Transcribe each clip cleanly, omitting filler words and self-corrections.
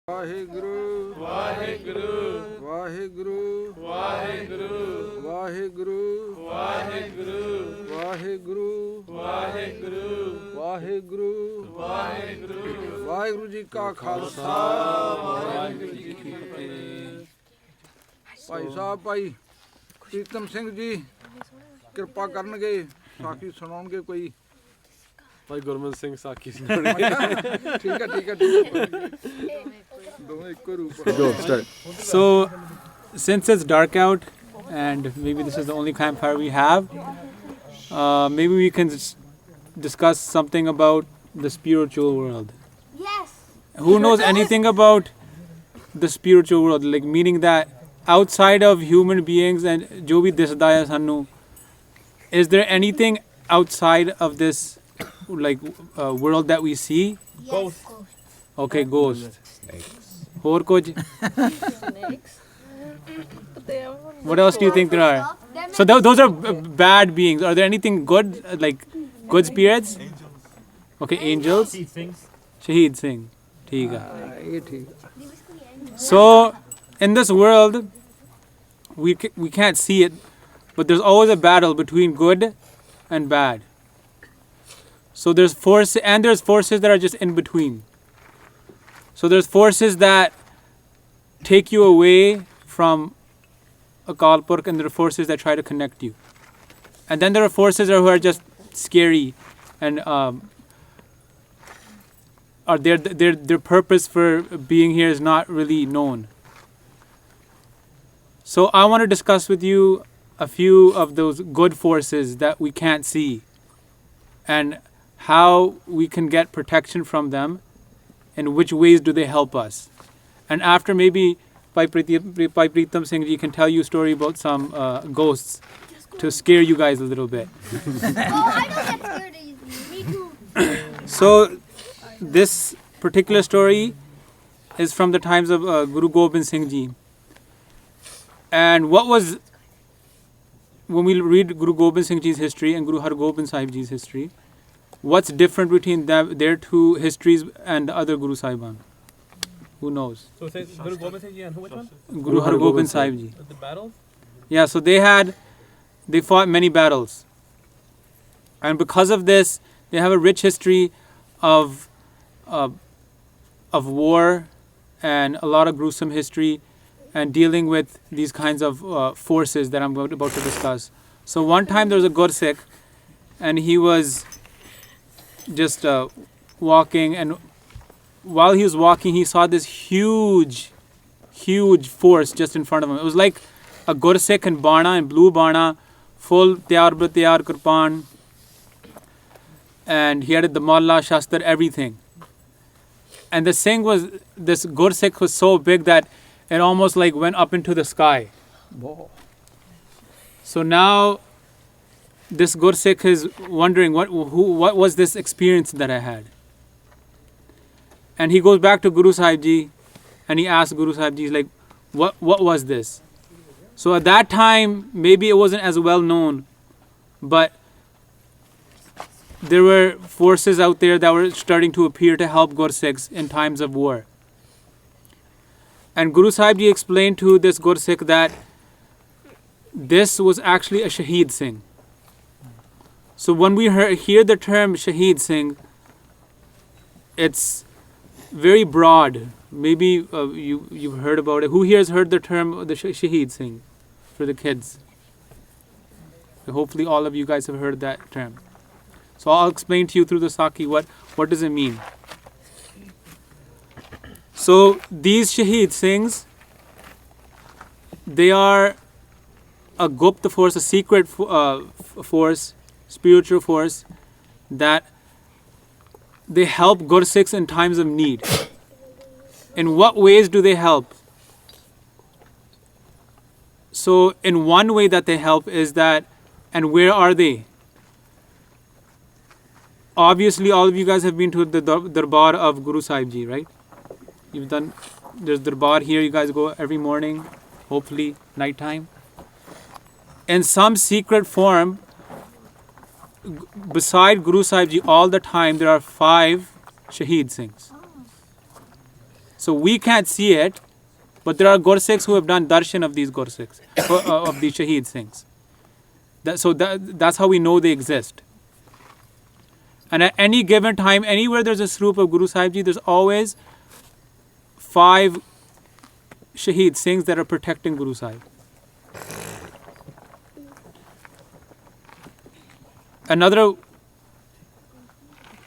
Vaheguru, Vaheguru, Vaheguru, Vaheguru, Vaheguru, Vaheguru, Vaheguru, Vaheguru, Vaheguru, Vaheguru, Vaheguru Ji ka Khalsa, Vaheguru Ji ki Fateh। Bhai Sahib ਭਾਈ ਪ੍ਰੀਤਮ ਸਿੰਘ ਜੀ ਕਿਰਪਾ ਕਰਨਗੇ ਸਾਖੀ ਸੁਣਾਉਣਗੇ ਕੋਈ। ਭਾਈ ਗੁਰਮਨ ਸਿੰਘ ਸਾਖੀ ਠੀਕ ਹੈ ਦੋਵੇਂ ਇੱਕੋ ਰੂਪ। Go, start. So, since it's dark out and maybe this is the only campfire we have, maybe we can discuss something about the spiritual world. Yes. Who knows anything about the spiritual world? Like meaning that outside of human beings and jo bhi disda hai sanu, is there anything outside of this like world that we see? Ghost. Okay, ghost. Or kuch? What else do you think there are? So those are bad beings. Are there anything good, like good spirits? Okay, angels. Shaheed Singh. ठीक है. So in this world, we can't see it, but there's always a battle between good and bad. So there's forces that are just in between. So there's forces that take you away from Akal Purkh, and there are forces that try to connect you. And then there are forces who are just scary and are their purpose for being here is not really known. So I want to discuss with you a few of those good forces that we can't see and how we can get protection from them and which ways do they help us. And after maybe Bhai Pritam Singh ji can tell you a story about some ghosts to scare you guys a little bit. Oh, I don't get scared easily. Me too. So this particular story is from the times of Guru Gobind Singh ji. And when we read Guru Gobind Singh ji's history and Guru Har Gobind Sahib ji's history, what's different between their two histories and the other Guru Sahiban? Who knows? So it says Guru Gobind Singh Ji and which one? Guru Har Gobind Sahib ji. The battles? Yeah, so they fought many battles. And because of this, they have a rich history of war and a lot of gruesome history and dealing with these kinds of forces that I'm about to discuss. So one time there was a Gursikh and he was just walking, and while he was walking he saw this huge force just in front of him. It was like a Gursikh in Bana, in blue Bana, full tayar bratayar Kurpan, and he had the Malla, Shastar, everything. And this Gursikh was so big that it almost like went up into the sky. So now this Gursikh is wondering what was this experience that I had. And he goes back to Guru Sahib Ji and he asks Guru Sahib Ji, like, what was this? So at that time, maybe it wasn't as well known, but there were forces out there that were starting to appear to help Gursikhs in times of war. And Guru Sahib Ji explained to this Gursikh that this was actually a Shaheed Singh. So when we hear the term Shaheed Singh, it's very broad. Maybe you've heard about it. Who here has heard the term the Shaheed Singh for the kids? Hopefully all of you guys have heard that term. So I'll explain to you through the Saakhi what does it mean. So these Shaheed Singhs, they are a Gupta force, a secret force, spiritual force that they help Gursikhs in times of need. In what ways do they help? So in one way that they help is that, and where are they? Obviously all of you guys have been to the Darbar of Guru Sahib Ji, right? There's Darbar here, you guys go every morning, hopefully nighttime. In some secret form, beside Guru Sahib Ji all the time, there are 5 Shaheed Singhs. So we can't see it, but there are Gursikhs who have done darshan of these Gursikhs, of these Shaheed Singhs. That's how we know they exist. And at any given time, anywhere there's a Swaroop of Guru Sahib Ji, there's always 5 Shaheed Singhs that are protecting Guru Sahib. Another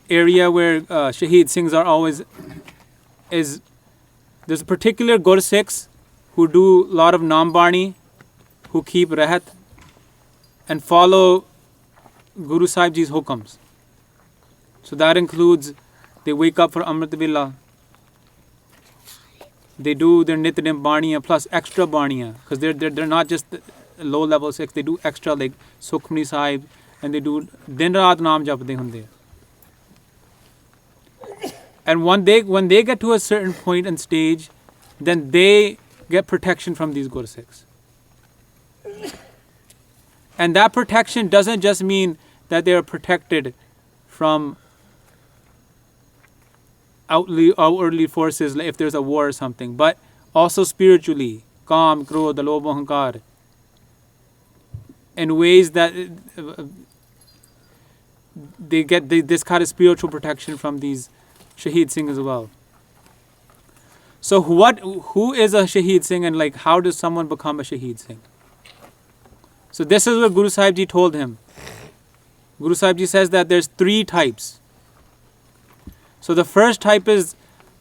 area where Shaheed Singhs are always is there's particular Gursikhs who do a lot of Nambani, who keep Rahat and follow Guru Sahib Ji's hukams. So that includes they wake up for Amrit Vela, they do their Nityanim Baniya plus extra Baniya, because they're not just low level Sikhs, they do extra like Sukhmani Sahib, and they do Din Raat Naam Japde Hunde. And when they get to a certain point and stage, then they get protection from these Gursikhs. And that protection doesn't just mean that they are protected from outwardly forces, like if there's a war or something, but also spiritually, Kam, Krodh, Lobh, Ahankar, in ways that they get this kind of spiritual protection from these Shaheed Singh as well. So who is a Shaheed Singh, and like how does someone become a Shaheed Singh? So this is what Guru Sahib Ji told him. Guru Sahib Ji says that there's 3 types. So the first type is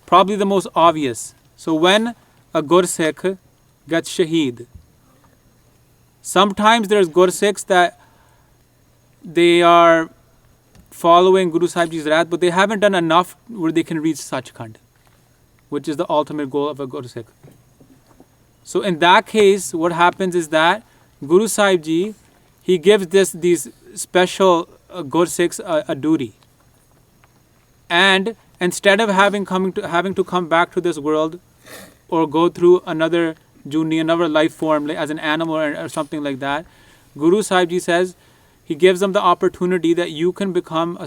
probably the most obvious. So when a Gursikh gets Shaheed, sometimes there's Gursikhs that they are following Guru Sahib Ji's Rahat, but they haven't done enough where they can reach Sachkhand, which is the ultimate goal of a Gursikh. So in that case, what happens is that Guru Sahib Ji, he gives these special Gursikhs a duty. And instead of having to come back to this world or go through another journey, another life form, like as an animal or something like that, Guru Sahib Ji says, he gives them the opportunity that you can become a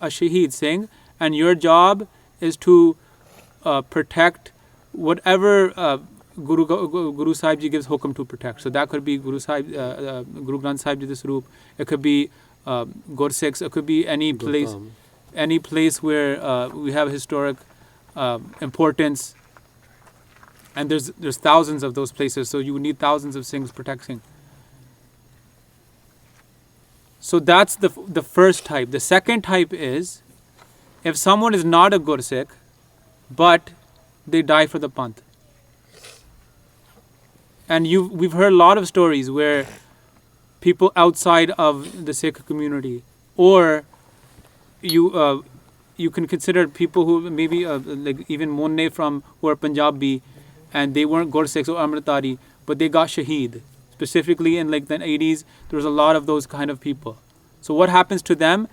Shaheed Singh, and your job is to protect whatever Guru Sahib Ji gives hukum to protect. So that could be Guru Granth Sahib Ji the Swaroop, it could be Gursikhs, it could be any place where we have historic importance, and there's thousands of those places, so you would need thousands of Singhs protecting. So that's the first type. The second type is if someone is not a Gursikh, but they die for the Panth. And we've heard a lot of stories where people outside of the Sikh community, or you can consider people who maybe like even Monne who are Punjabi, and they weren't Gursikhs or Amritari, but they got Shaheed. Specifically in like the 80s, there was a lot of those kind of people. So what happens to them?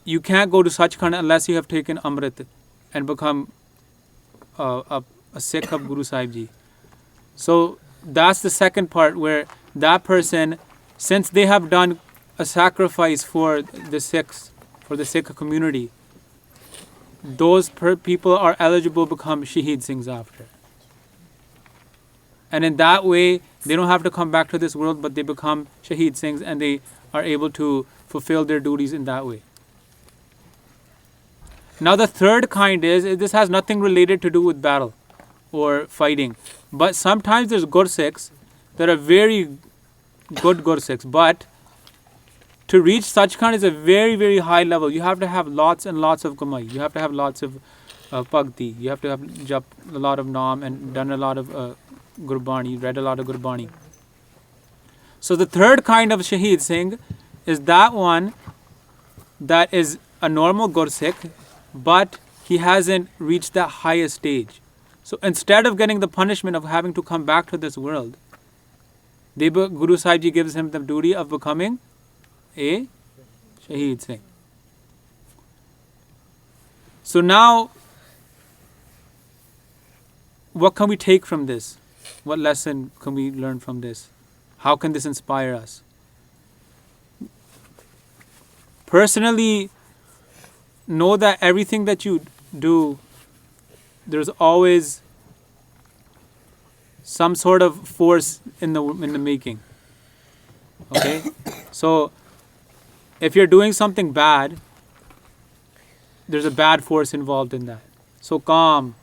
You can't go to Sachkhand unless you have taken Amrit and become a Sikh of Guru Sahib Ji. So that's the second part, where that person, since they have done a sacrifice for the Sikhs, for the Sikh community, those people are eligible to become Shaheed Singhs after. And in that way, they don't have to come back to this world, but they become Shaheed Singhs, and they are able to fulfill their duties in that way. Now the third kind is, this has nothing related to do with battle or fighting, but sometimes there's Gursikhs that are very good Gursikhs, but to reach Sachkhand is a very, very high level. You have to have lots and lots of Kamai. You have to have lots of Bhakti. You have to have jap a lot of Naam and done a lot of Gurbani, read a lot of Gurbani. So the third kind of Shaheed Singh is that one that is a normal Gursikh, but he hasn't reached that highest stage. So instead of getting the punishment of having to come back to this world, Guru Sahib Ji gives him the duty of becoming a Shaheed Singh. So now, what can we take from this? What lesson can we learn from this? How can this inspire us? Personally, know that everything that you do there's always some sort of force in the making. Okay? So if you're doing something bad, there's a bad force involved in that. So Kaam,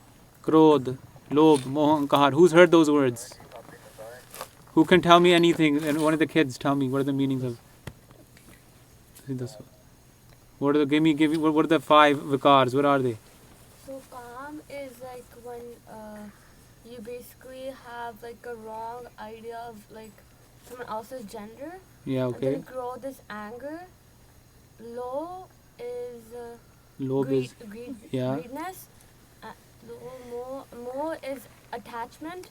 Krodh, Lobh, Moh, Ankar. Who's heard those words? Who can tell me anything? And one of the kids tell me what are the meanings of. What are the what are the 5 vikars? What are they? So calm is like when you basically have like a wrong idea of like someone else's gender. Yeah, And okay. then growth is anger. Low is Lobh is yeah. greediness. More is attachment,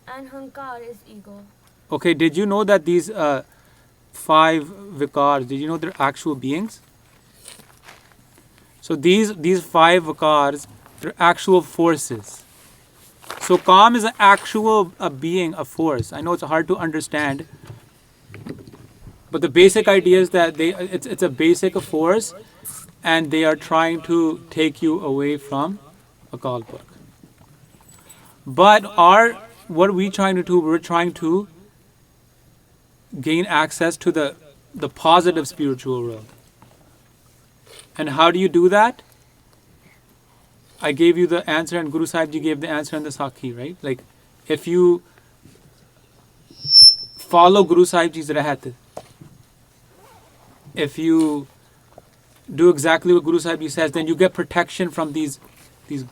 and hankar is ego. Okay, did you know that these 5 vikars, did you know they're actual beings? So these 5 vikars, they're actual forces. So Kaam is an actual being, a force. I know it's hard to understand, but the basic idea is that it's a basic force, and they are trying to take you away from Akal Purkh. But what are we trying to do? We're trying to gain access to the positive spiritual world. And how do you do that? I gave you the answer, and Guru Sahib Ji gave the answer in the Saakhi, right? Like, if you follow Guru Sahib Ji's rahat, if you do exactly what Guru Sahib Ji says, then you get protection from these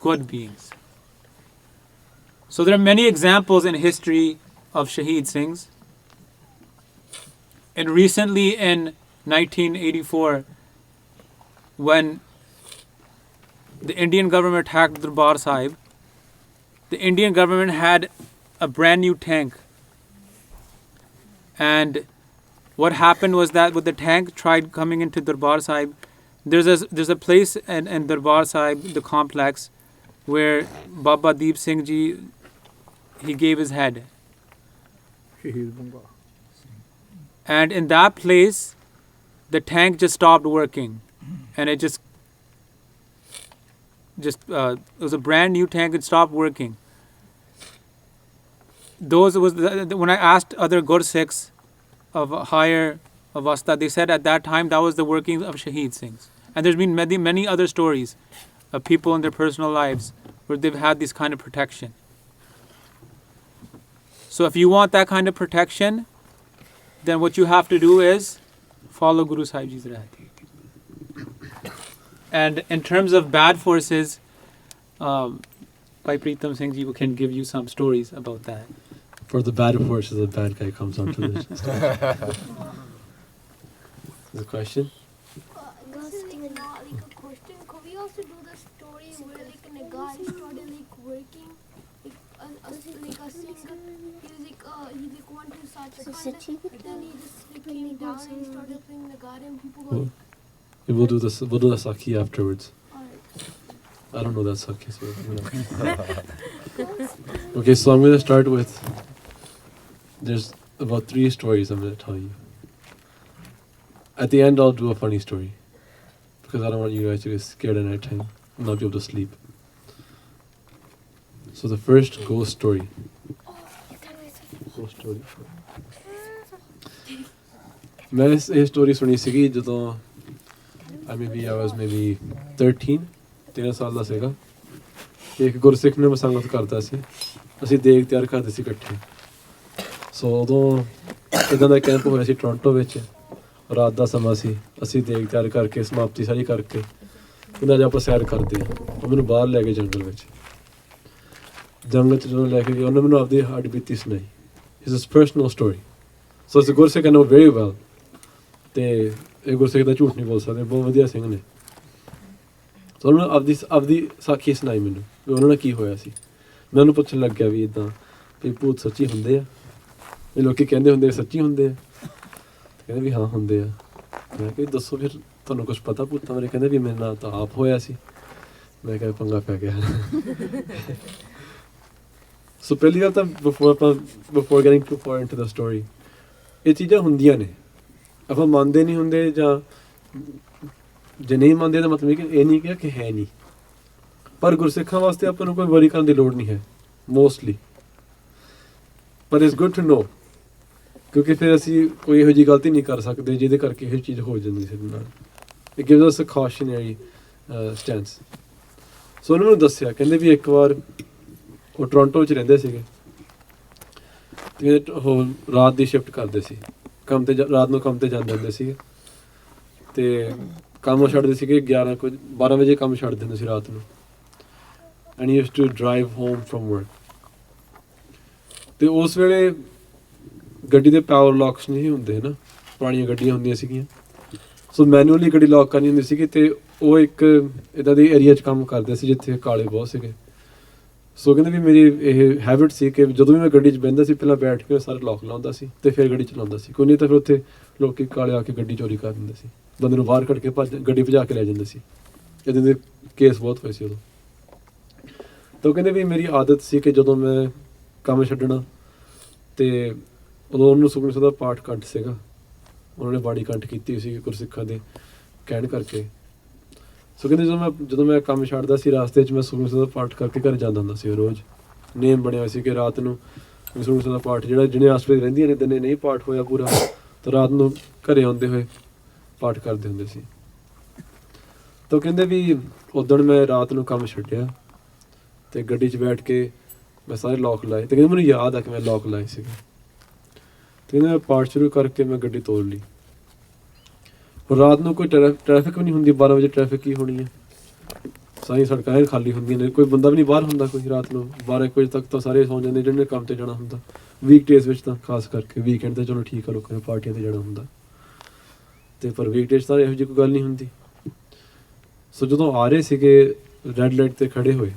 good beings. So there are many examples in history of Shaheed Singhs. And recently in 1984, when the Indian government attacked Darbar Sahib, the Indian government had a brand new tank. And what happened was that when the tank tried coming into Darbar Sahib, there's a place in Darbar Sahib, the complex, where Baba Deep Singh Ji, he gave his head. And in that place, the tank just stopped working. And it was a brand new tank, it stopped working. When I asked other Gursikhs of higher avastha, they said at that time that was the workings of Shaheed Singhs. And there's been many other stories of people in their personal lives where they've had this kind of protection. So if you want that kind of protection, then what you have to do is follow Guru Sahib Ji's rahat. And in terms of bad forces, Bhai Preetam Singh Ji can give you some stories about that. For the bad forces, the bad guy comes onto the There's a question? This is not like a question. Could we also do the story where like a guy started like working, like a singer? He wanted to start a band, then he just like, came down and he started playing the garden. People were like, We'll do the Saakhi afterwards. alright. I don't know that Saakhi, so you know. Okay, so I'm going to start with, there's about 3 stories I'm going to tell you. At the end, I'll do a funny story, because I don't want you guys to get scared at night time and not be able to sleep. So the first ghost story. Ghost story. मैं ये story सुनी सीगी ਜਦੋਂ I was maybe 13 ਸਾਲ ਦਾ ਸੀਗਾ। ਇੱਕ ਗੁਰਸਿੱਖ ਨੇ ਸੰਗਤ ਕਰਦਾ ਸੀ, ਅਸੀਂ ਦੇਗ ਤਿਆਰ ਕਰਦੇ ਸੀ ਇਕੱਠੇ। ਸੋ ਉਦੋਂ ਇਦਾਂ ਦਾ ਕੈਂਪ ਹੋਇਆ ਸੀ ਟੋਰਾਂਟੋ ਵਿੱਚ, ਰਾਤ ਦਾ ਸਮਾਂ ਸੀ, ਅਸੀਂ ਦੇਗ ਤਿਆਰ ਕਰਕੇ ਸਮਾਪਤੀ ਸਾਰੀ ਕਰਕੇ ਉਹਨਾਂ ਦੇ ਆਪਾਂ ਸੈਰ ਕਰਦੇ ਹਾਂ। ਉਹ ਮੈਨੂੰ ਬਾਹਰ ਲੈ ਗਏ ਜੰਗਲ ਵਿੱਚ। ਜੰਗਲ 'ਚ ਜਦੋਂ ਲੈ ਕੇ ਗਏ ਉਹਨੇ ਮੈਨੂੰ ਆਪਦੀ ਹੱਡ ਬੀਤੀ ਸੁਣਾਈ। It's his personal story. So it's a ਗੁਰਸਿੱਖ I know very well. ਤੇ ਇਹ ਗੁਰਸਿੱਖ ਦਾ ਝੂਠ ਨਹੀਂ ਬੋਲ ਸਕਦੇ, ਬਹੁਤ ਵਧੀਆ ਸਿੰਘ ਨੇ। ਸੋ ਉਹਨਾਂ ਨੇ ਆਪਦੀ ਸਾਖੀ ਸੁਣਾਈ ਮੈਨੂੰ ਵੀ ਉਹਨਾਂ ਨਾਲ ਕੀ ਹੋਇਆ ਸੀ। ਮੈਂ ਉਹਨੂੰ ਪੁੱਛਣ ਲੱਗ ਗਿਆ ਵੀ ਇੱਦਾਂ ਵੀ ਭੂਤ ਸੱਚੀ ਹੁੰਦੇ ਆ, ਇਹ ਲੋਕੀ ਕਹਿੰਦੇ ਹੁੰਦੇ ਸੱਚੀ ਹੁੰਦੇ ਆ? ਕਹਿੰਦੇ ਵੀ ਹਾਂ ਹੁੰਦੇ ਆ। ਮੈਂ ਕਿਹਾ ਦੱਸੋ ਫਿਰ ਤੁਹਾਨੂੰ ਕੁਛ ਪਤਾ ਭੂਤਾਂ ਬਾਰੇ? ਕਹਿੰਦੇ ਵੀ ਮੇਰੇ ਨਾਲ ਤਾਂ ਆਪ ਹੋਇਆ ਸੀ। ਮੈਂ ਕਿਹਾ ਪੰਗਾ ਪੈ ਗਿਆ। ਸੋ ਪਹਿਲੀ ਗੱਲ ਤਾਂ before getting too far into the story, ਇਹ ਚੀਜ਼ਾਂ ਹੁੰਦੀਆਂ ਨੇ। ਆਪਾਂ ਮੰਨਦੇ ਨਹੀਂ ਹੁੰਦੇ ਜਾਂ ਜੇ ਨਹੀਂ ਮੰਨਦੇ ਤਾਂ ਮਤਲਬ ਇਹ ਨਹੀਂ ਕਿ ਹੈ ਨਹੀਂ। ਪਰ ਗੁਰਸਿੱਖਾਂ ਵਾਸਤੇ ਆਪਾਂ ਨੂੰ ਕੋਈ ਵਰੀ ਕਰਨ ਦੀ ਲੋੜ ਨਹੀਂ ਹੈ ਮੋਸਟਲੀ, ਪਰ ਇਟਸ ਗੁੱਡ ਟੂ ਨੋ, ਕਿਉਂਕਿ ਫਿਰ ਅਸੀਂ ਕੋਈ ਇਹੋ ਜਿਹੀ ਗਲਤੀ ਨਹੀਂ ਕਰ ਸਕਦੇ ਜਿਹਦੇ ਕਰਕੇ ਇਹ ਚੀਜ਼ ਹੋ ਜਾਂਦੀ ਸਾਡੇ ਨਾਲ। ਇਟ ਗਿਵਸ ਅਸ ਅ ਕਾਸ਼ਨਰੀ ਸਟੈਂਸ। ਸੋ ਉਹਨਾਂ ਨੂੰ ਦੱਸਿਆ, ਕਹਿੰਦੇ ਵੀ ਇੱਕ ਵਾਰ ਉਹ ਟੋਰਾਂਟੋ 'ਚ ਰਹਿੰਦੇ ਸੀਗੇ ਤੇ ਉਹ ਰਾਤ ਦੀ ਸ਼ਿਫਟ ਕਰਦੇ ਸੀ, ਕੰਮ 'ਤੇ ਰਾਤ ਨੂੰ ਕੰਮ 'ਤੇ ਜਾਂਦੇ ਹੁੰਦੇ ਸੀਗੇ ਅਤੇ ਕੰਮ ਛੱਡਦੇ ਸੀਗੇ 12 ਵਜੇ ਕੰਮ ਛੱਡ ਦਿੰਦੇ ਸੀ ਰਾਤ ਨੂੰ, and used to drive home from work. ਅਤੇ ਉਸ ਵੇਲੇ ਗੱਡੀ ਦੇ ਪਾਵਰ ਲੌਕਸ ਨਹੀਂ ਹੁੰਦੇ ਹੈ ਨਾ, ਪੁਰਾਣੀਆਂ ਗੱਡੀਆਂ ਹੁੰਦੀਆਂ ਸੀਗੀਆਂ, ਸੋ ਮੈਨੂਅਲੀ ਗੱਡੀ ਲੌਕ ਕਰਨੀ ਹੁੰਦੀ ਸੀਗੀ। ਅਤੇ ਉਹ ਇੱਕ ਇੱਦਾਂ ਦੇ ਏਰੀਆ 'ਚ ਕੰਮ ਕਰਦੇ ਸੀ ਜਿੱਥੇ ਕਾਲੇ ਬਹੁਤ ਸੀਗੇ। ਸੋ ਕਹਿੰਦੇ ਵੀ ਮੇਰੀ ਇਹ ਹੈਬਿਟ ਸੀ ਕਿ ਜਦੋਂ ਵੀ ਮੈਂ ਗੱਡੀ 'ਚ ਬਹਿੰਦਾ ਸੀ ਪਹਿਲਾਂ ਬੈਠ ਕੇ ਸਾਰੇ ਲੌਕ ਲਾਉਂਦਾ ਸੀ ਅਤੇ ਫਿਰ ਗੱਡੀ ਚਲਾਉਂਦਾ ਸੀ, ਕੋਈ ਨਹੀਂ ਤਾਂ ਫਿਰ ਉੱਥੇ ਲੋਕ ਕਾਲੇ ਆ ਕੇ ਗੱਡੀ ਚੋਰੀ ਕਰ ਦਿੰਦੇ ਸੀ, ਬੰਦੇ ਨੂੰ ਬਾਹਰ ਕੱਢ ਕੇ ਗੱਡੀ ਭਜਾ ਕੇ ਲੈ ਜਾਂਦੇ ਸੀ। ਇੱਦਾਂ ਦੇ ਕੇਸ ਬਹੁਤ ਹੋਏ ਸੀ ਉਦੋਂ। ਤਾਂ ਉਹ ਕਹਿੰਦੇ ਵੀ ਮੇਰੀ ਆਦਤ ਸੀ ਕਿ ਜਦੋਂ ਮੈਂ ਕੰਮ ਛੱਡਣਾ ਅਤੇ ਉਦੋਂ ਉਹਨੂੰ ਸੁਖਮਨੀ ਸਾਹਿਬ ਦਾ ਪਾਠ ਕੰਠ ਸੀਗਾ, ਉਹਨਾਂ ਨੇ ਬਾੜੀ ਕੰਠ ਕੀਤੀ ਸੀ ਗੁਰਸਿੱਖਾਂ ਦੇ ਕਹਿਣ ਕਰਕੇ। ਸੋ ਕਹਿੰਦੇ ਜਦੋਂ ਮੈਂ ਕੰਮ ਛੱਡਦਾ ਸੀ ਰਾਸਤੇ 'ਚ ਮੈਂ ਸੁਖਮਨੀ ਸਾਹਿਬ ਦਾ ਪਾਠ ਕਰਕੇ ਘਰ ਜਾਂਦਾ ਹੁੰਦਾ ਸੀ। ਰੋਜ਼ ਨੇਮ ਬਣਿਆ ਹੋਇਆ ਸੀ ਕਿ ਰਾਤ ਨੂੰ ਸੁਖਮਨੀ ਸਾਹਿਬ ਦਾ ਪਾਠ ਜਿਹੜਾ ਜਿਹਨੇ ਆਸ-ਪਾਸ ਰਹਿੰਦੀਆਂ ਨੇ ਦਿਨੇ ਨਹੀਂ ਪਾਠ ਹੋਇਆ ਪੂਰਾ, ਤਾਂ ਰਾਤ ਨੂੰ ਘਰੇ ਆਉਂਦੇ ਹੋਏ ਪਾਠ ਕਰਦੇ ਹੁੰਦੇ ਸੀ। ਤਾਂ ਕਹਿੰਦੇ ਵੀ ਉੱਦਣ ਮੈਂ ਰਾਤ ਨੂੰ ਕੰਮ ਛੱਡਿਆ ਅਤੇ ਗੱਡੀ 'ਚ ਬੈਠ ਕੇ ਮੈਂ ਸਾਰੇ ਲੌਕ ਲਾਏ, ਅਤੇ ਕਹਿੰਦੇ ਮੈਨੂੰ ਯਾਦ ਆ ਕਿ ਮੈਂ ਲੌਕ ਲਾਏ ਸੀਗੇ। ਅਤੇ ਕਹਿੰਦੇ ਮੈਂ ਪਾਠ ਸ਼ੁਰੂ ਕਰਕੇ ਮੈਂ ਗੱਡੀ ਤੋੜ ਲਈ। ਹੁਣ ਰਾਤ ਨੂੰ ਕੋਈ ਟ੍ਰੈਫਿਕ ਵੀ ਨਹੀਂ ਹੁੰਦੀ, 12 ਵਜੇ ਟ੍ਰੈਫਿਕ ਕੀ ਹੋਣੀ ਹੈ, ਸਾਰੀਆਂ ਸੜਕਾਂ ਐਨ ਖਾਲੀ ਹੁੰਦੀਆਂ ਨੇ, ਕੋਈ ਬੰਦਾ ਵੀ ਨਹੀਂ ਬਾਹਰ ਹੁੰਦਾ ਕੋਈ ਰਾਤ ਨੂੰ 12 ਵਜੇ ਤੱਕ ਤਾਂ ਸਾਰੇ ਸੌਂ ਜਾਂਦੇ ਜਿਹਨੇ ਕੰਮ 'ਤੇ ਜਾਣਾ ਹੁੰਦਾ। ਵੀਕਡੇਜ਼ ਵਿੱਚ ਤਾਂ ਖਾਸ ਕਰਕੇ, ਵੀਕਐਂਡ 'ਤੇ ਚਲੋ ਠੀਕ ਆ ਲੋਕਾਂ ਨੇ ਪਾਰਟੀਆਂ 'ਤੇ ਜਾਣਾ ਹੁੰਦਾ, ਅਤੇ ਪਰ ਵੀਕਡੇਜ਼ ਤਾਂ ਇਹੋ ਜਿਹੀ ਕੋਈ ਗੱਲ ਨਹੀਂ ਹੁੰਦੀ। ਸੋ ਜਦੋਂ ਆ ਰਹੇ ਸੀਗੇ ਰੈੱਡ ਲਾਈਟ 'ਤੇ ਖੜ੍ਹੇ ਹੋਏ